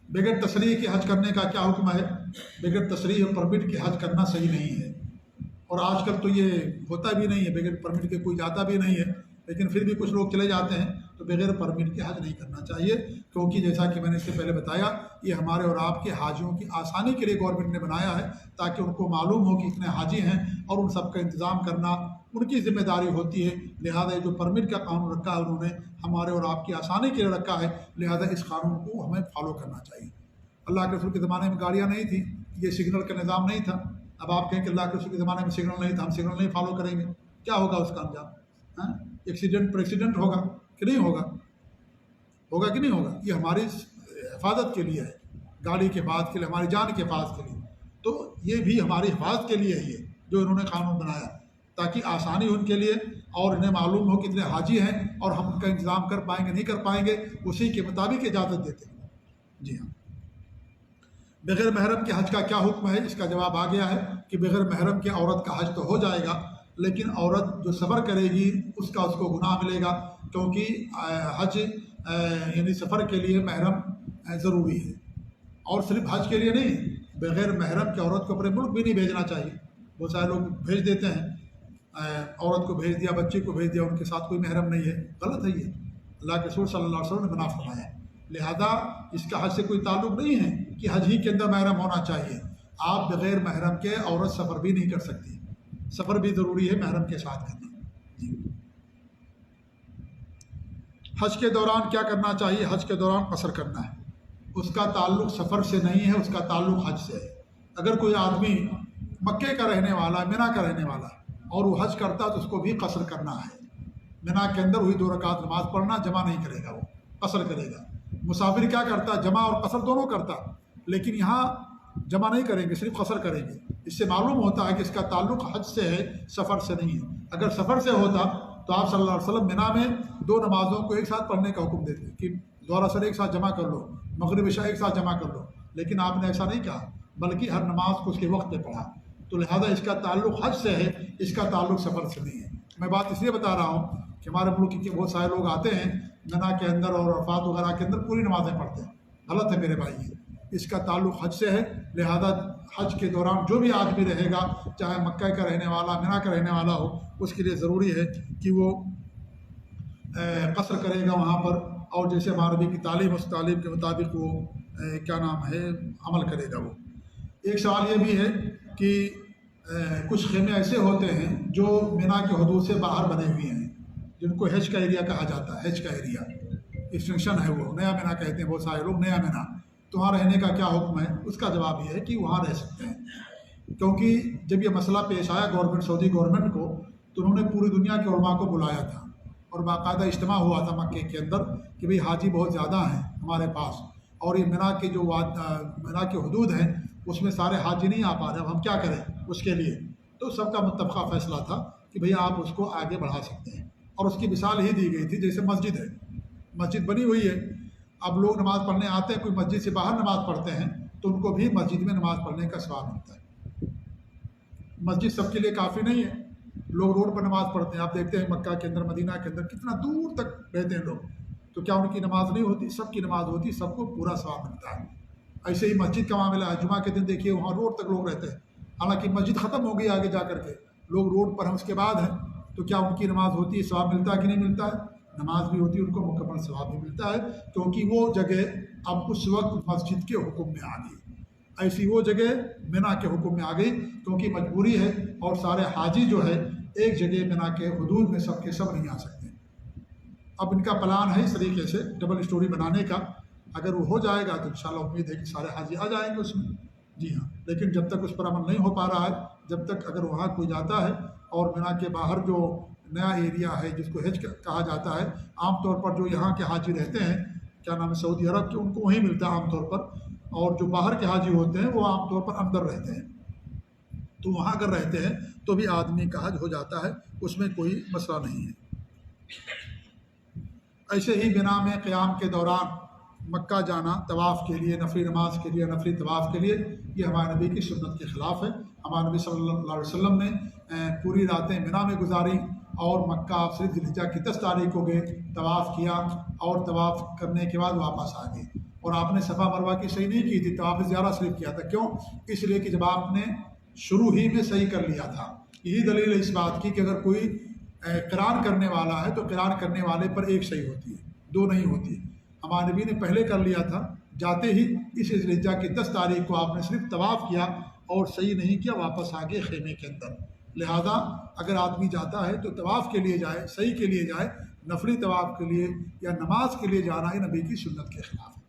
Speaker 1: بغیر تصریح کے حج کرنے کا کیا حکم ہے؟ بغیر تصریح اور پرمٹ کے حج کرنا صحیح نہیں ہے، اور آج کل تو یہ ہوتا بھی نہیں ہے، بغیر پرمٹ کے کوئی جاتا بھی نہیں ہے، لیکن پھر بھی کچھ لوگ چلے جاتے ہیں، تو بغیر پرمٹ کے حج نہیں کرنا چاہیے، کیونکہ جیسا کہ میں نے اس سے پہلے بتایا، یہ ہمارے اور آپ کے حاجیوں کی آسانی کے لیے گورنمنٹ نے بنایا ہے، تاکہ ان کو معلوم ہو کہ اتنے حاجی ہیں اور ان سب کا انتظام کرنا ان کی ذمہ داری ہوتی ہے۔ لہذا جو پرمٹ کا قانون رکھا ہے انہوں نے ہمارے اور آپ کی آسانی کے لیے رکھا ہے، لہذا اس قانون کو ہمیں فالو کرنا چاہیے۔ اللہ کے رسول کے زمانے میں گاڑیاں نہیں تھیں، یہ سگنل کا نظام نہیں تھا۔ اب آپ کہیں کہ اللہ کے رسول کے زمانے میں سگنل نہیں تھا، ہم سگنل نہیں فالو کریں گے، کیا ہوگا اس کا انجام؟ ایکسیڈنٹ پر ایکسیڈنٹ ہوگا کہ نہیں ہوگا؟ ہوگا کہ نہیں ہوگا؟ یہ ہماری حفاظت کے لیے ہے، گاڑی کے حفاظت کے لیے، ہماری جان کے حفاظت کے لیے، تو یہ بھی ہماری حفاظت کے لیے ہے جو انہوں نے قانون بنایا، تاکہ آسانی ان کے لیے اور انہیں معلوم ہو کہ اتنے حاجی ہیں اور ہم ان کا انتظام کر پائیں گے نہیں کر پائیں گے، اسی کے مطابق اجازت دیتے ہیں۔ جی ہاں، بغیر محرم کے حج کا کیا حکم ہے؟ اس کا جواب آ گیا ہے کہ بغیر محرم کے عورت کا حج تو ہو جائے گا، لیکن عورت جو سفر کرے گی اس کا اس کو گناہ ملے گا، کیونکہ حج یعنی سفر کے لیے محرم ضروری ہے، اور صرف حج کے لیے نہیں، بغیر محرم کی عورت کو اپنے ملک بھی نہیں بھیجنا چاہیے۔ بہت سارے لوگ بھیج دیتے ہیں، عورت کو بھیج دیا، بچے کو بھیج دیا، ان کے ساتھ کوئی محرم نہیں ہے، غلط ہے یہ، اللہ کے رسول صلی اللہ علیہ وسلم نے منع فرمایا ہے۔ لہذا اس کا حج سے کوئی تعلق نہیں ہے کہ حج ہی کے اندر محرم ہونا چاہیے، آپ بغیر محرم کے عورت سفر بھی نہیں کر سکتی، سفر بھی ضروری ہے محرم کے ساتھ کرنا۔ جی، حج کے دوران کیا کرنا چاہیے؟ حج کے دوران قصر کرنا ہے، اس کا تعلق سفر سے نہیں ہے، اس کا تعلق حج سے ہے۔ اگر کوئی آدمی مکے کا رہنے والا، مینا کا رہنے والا اور وہ حج کرتا تو اس کو بھی قصر کرنا ہے۔ مینا کے اندر وہی 2 رکعت نماز پڑھنا، جمع نہیں کرے گا، وہ قصر کرے گا۔ مسافر کیا کرتا؟ جمع اور قصر دونوں کرتا، لیکن یہاں جمع نہیں کریں گے، صرف قصر کریں گے۔ اس سے معلوم ہوتا ہے کہ اس کا تعلق حج سے ہے، سفر سے نہیں ہے۔ اگر سفر سے ہوتا تو آپ صلی اللہ علیہ وسلم مینا میں 2 نمازوں کو ایک ساتھ پڑھنے کا حکم دیتے کہ ظہر اثر ایک ساتھ جمع کر لو، مغرب عشاء ایک ساتھ جمع کر لو، لیکن آپ نے ایسا نہیں کہا، بلکہ ہر نماز کو اس کے وقت پہ پڑھا۔ تو لہذا اس کا تعلق حج سے ہے، اس کا تعلق سفر سے نہیں ہے۔ میں بات اس لیے بتا رہا ہوں کہ ہمارے ملک کے بہت سارے لوگ آتے ہیں مینا کے اندر اور عرفات وغیرہ کے اندر پوری نمازیں پڑھتے ہیں، غلط ہے میرے بھائی، اس کا تعلق حج سے ہے۔ لہذا حج کے دوران جو بھی آدمی رہے گا، چاہے مکہ کا رہنے والا، مینا کا رہنے والا ہو، اس کے لیے ضروری ہے کہ وہ قصر کرے گا وہاں پر، اور جیسے ہمارے نبی کی تعلیم، اس تعلیم کے مطابق وہ کیا نام ہے عمل کرے گا وہ۔ ایک سوال یہ بھی ہے کہ کچھ خیمے ایسے ہوتے ہیں جو مینا کے حدود سے باہر بنے ہوئے ہیں، جن کو حج کا ایریا کہا جاتا ہے، حج کا ایریا ایکسٹینشن ہے، وہ نیا مینا کہتے ہیں بہت سارے لوگ، نیا مینا۔ تو وہاں رہنے کا کیا حکم ہے؟ اس کا جواب یہ ہے کہ وہاں رہ سکتے ہیں، کیونکہ جب یہ مسئلہ پیش آیا سعودی گورنمنٹ کو، تو انہوں نے پوری دنیا کے علماء کو بلایا تھا اور باقاعدہ اجتماع ہوا تھا مکے کے اندر کہ بھئی حاجی بہت زیادہ ہیں ہمارے پاس، اور یہ منی کے جو منی کے حدود ہیں اس میں سارے حاجی نہیں آ پا رہے، اب ہم کیا کریں اس کے لیے؟ تو سب کا متفقہ فیصلہ تھا کہ بھئی آپ اس کو آگے بڑھا سکتے ہیں، اور اس کی مثال ہی دی گئی تھی جیسے مسجد ہے، مسجد بنی ہوئی ہے، اب لوگ نماز پڑھنے آتے ہیں، کوئی مسجد سے باہر نماز پڑھتے ہیں تو ان کو بھی مسجد میں نماز پڑھنے کا ثواب ملتا ہے۔ مسجد سب کے لیے کافی نہیں ہے، لوگ روڈ پر نماز پڑھتے ہیں، آپ دیکھتے ہیں مکہ کے اندر مدینہ کے اندر کتنا دور تک رہتے ہیں لوگ، تو کیا ان کی نماز نہیں ہوتی؟ سب کی نماز ہوتی، سب کو پورا ثواب ملتا ہے۔ ایسے ہی مسجد کا معاملہ ہے، جمعہ کے دن دیکھیے وہاں روڈ تک لوگ رہتے ہیں، حالانکہ مسجد ختم ہو گئی آگے جا کر کے، لوگ روڈ پر ہیں اس کے بعد ہیں، تو کیا ان کی نماز ہوتی ہے؟ ثواب ملتا ہے کہ نہیں ملتا ہے؟ نماز بھی ہوتی ہے، ان کو مکمل ثواب بھی ملتا ہے، کیونکہ وہ جگہ اب اس وقت مسجد کے حکم میں آ گئی، ایسی وہ جگہ منی کے حکم میں آ گئی، کیونکہ مجبوری ہے اور سارے حاجی جو ہے ایک جگہ منی کے حدود میں سب کے سب نہیں آ سکتے۔ اب ان کا پلان ہے اس طریقے سے ڈبل اسٹوری بنانے کا، اگر وہ ہو جائے گا تو انشاءاللہ امید ہے کہ سارے حاجی آ جائیں گے اس میں، جی ہاں، لیکن جب تک اس پر عمل نہیں ہو پا رہا ہے، جب تک اگر وہاں کوئی جاتا ہے اور منی کے باہر جو نیا ایریا ہے جس کو حج کہا جاتا ہے، عام طور پر جو یہاں کے حاجی رہتے ہیں، کیا نام ہے، سعودی عرب کے، ان کو وہیں ملتا ہے عام طور پر، اور جو باہر کے حاجی ہوتے ہیں وہ عام طور پر اندر رہتے ہیں، تو وہاں اگر رہتے ہیں تو بھی آدمی کا حج ہو جاتا ہے، اس میں کوئی مسئلہ نہیں ہے۔ ایسے ہی منی میں قیام کے دوران مکہ جانا طواف کے لیے، نفلی نماز کے لیے، نفلی طواف کے لیے، یہ ہمارے نبی کی سنت کے خلاف ہے۔ ہمارے نبی صلی اللہ علیہ وسلم نے پوری راتیں منی میں گزاری، اور مکہ آپ سے ذی الحجہ کی 10 تاریخ کو گئے، طواف کیا، اور طواف کرنے کے بعد واپس آ گئے، اور آپ نے صفا مروہ کی صحیح نہیں کی تھی، طواف زیارہ صرف کیا تھا۔ کیوں؟ اس لیے کہ جب آپ نے شروع ہی میں صحیح کر لیا تھا، یہی دلیل ہے اس بات کی کہ اگر کوئی قران کرنے والا ہے تو قران کرنے والے پر ایک صحیح ہوتی ہے، دو نہیں ہوتی ہے۔ ہمارے نبی نے پہلے کر لیا تھا، جاتے ہی اس ذی الحجہ کی 10 تاریخ کو آپ نے صرف طواف کیا اور صحیح نہیں کیا، واپس آ گئے خیمے کے اندر۔ لہذا اگر آدمی جاتا ہے تو طواف کے لیے جائے، صحیح کے لیے جائے، نفلی طواف کے لیے یا نماز کے لیے جانا یہ نبی کی سنت کے خلاف ہے۔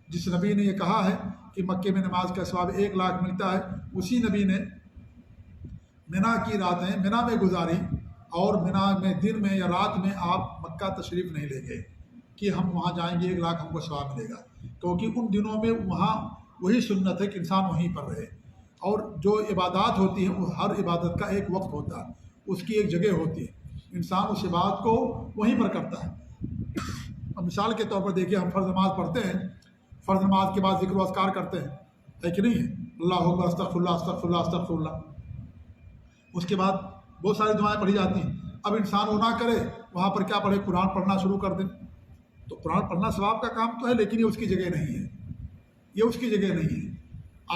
Speaker 1: جس نبی نے یہ کہا ہے کہ مکے میں نماز کا ثواب 1 لاکھ ملتا ہے، اسی نبی نے منی کی راتیں منی میں گزاری، اور منی میں دن میں یا رات میں آپ مکہ تشریف نہیں لے گئے کہ ہم وہاں جائیں گے 1 لاکھ ہم کو ثواب ملے گا، کیونکہ ان دنوں میں وہاں وہی سنت ہے کہ انسان وہیں پر رہے، اور جو عبادات ہوتی ہیں وہ ہر عبادت کا ایک وقت ہوتا ہے، اس کی ایک جگہ ہوتی ہے، انسان اس عبادت کو وہیں پر کرتا ہے۔ اب مثال کے طور پر دیکھیے، ہم فرض نماز پڑھتے ہیں، فرض نماز کے بعد ذکر و اذکار کرتے ہیں، ہے کہ نہیں ہے؟ اللہ اکبر، استغفر اللہ، استغفر اللہ، استغفر اللہ، اس کے بعد بہت ساری دعائیں پڑھی جاتی ہیں۔ اب انسان وہ نہ کرے، وہاں پر کیا پڑھے؟ قرآن پڑھنا شروع کر دے، تو قرآن پڑھنا ثواب کا کام تو ہے، لیکن یہ اس کی جگہ نہیں ہے، یہ اس کی جگہ نہیں ہے۔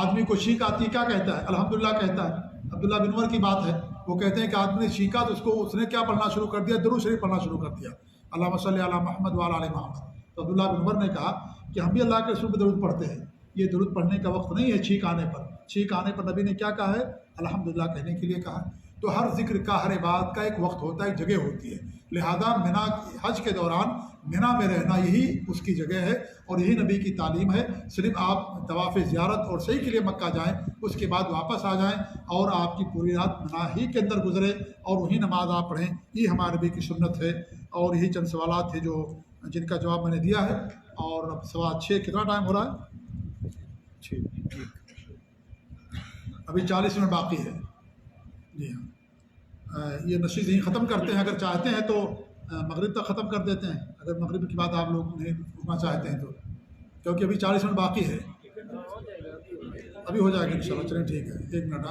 Speaker 1: آدمی کو چھینک آتی ہے، کیا کہتا ہے؟ الحمدللہ کہتا ہے۔ عبداللہ بن عمر کی بات ہے، وہ کہتے ہیں کہ آدمی نے چھینکا تو اس نے کیا پڑھنا شروع کر دیا؟ درود شریف پڑھنا شروع کر دیا، اللہم صلی علی محمد وعلی آل محمد۔ تو عبداللہ بن عمر نے کہا کہ ہم بھی اللہ کے رسول پہ درود پڑھتے ہیں، یہ درود پڑھنے کا وقت نہیں ہے چھینک آنے پر۔ چھینک آنے پر نبی نے کیا کہا ہے؟ الحمدللہ کہنے کے لیے کہا ہے۔ تو ہر ذکر کا، ہر عبادت کا ایک وقت ہوتا ہے، ایک جگہ ہوتی ہے، لہذا منی حج کے دوران منی میں رہنا یہی اس کی جگہ ہے، اور یہی نبی کی تعلیم ہے۔ صرف آپ طواف زیارت اور صحیح کے لیے مکہ جائیں، اس کے بعد واپس آ جائیں، اور آپ کی پوری رات منی ہی کے اندر گزرے، اور وہی نماز آپ پڑھیں، یہ ہمارے نبی کی سنت ہے۔ اور یہی چند سوالات تھے جن کا جواب میں نے دیا ہے، اور اب 6:15 کتنا ٹائم ہو رہا ہے؟ 6 ابھی 40 منٹ باقی ہے، جی ہاں۔ یہ نشست یہیں ختم کرتے ہیں، اگر چاہتے ہیں تو مغرب تک ختم کر دیتے ہیں، اگر مغرب کی بات آپ لوگ نہیں رکنا چاہتے ہیں تو، کیونکہ ابھی 40 منٹ باقی ہے، ابھی ہو جائے گا انشاءاللہ۔ چلیں ٹھیک ہے، 1 منٹ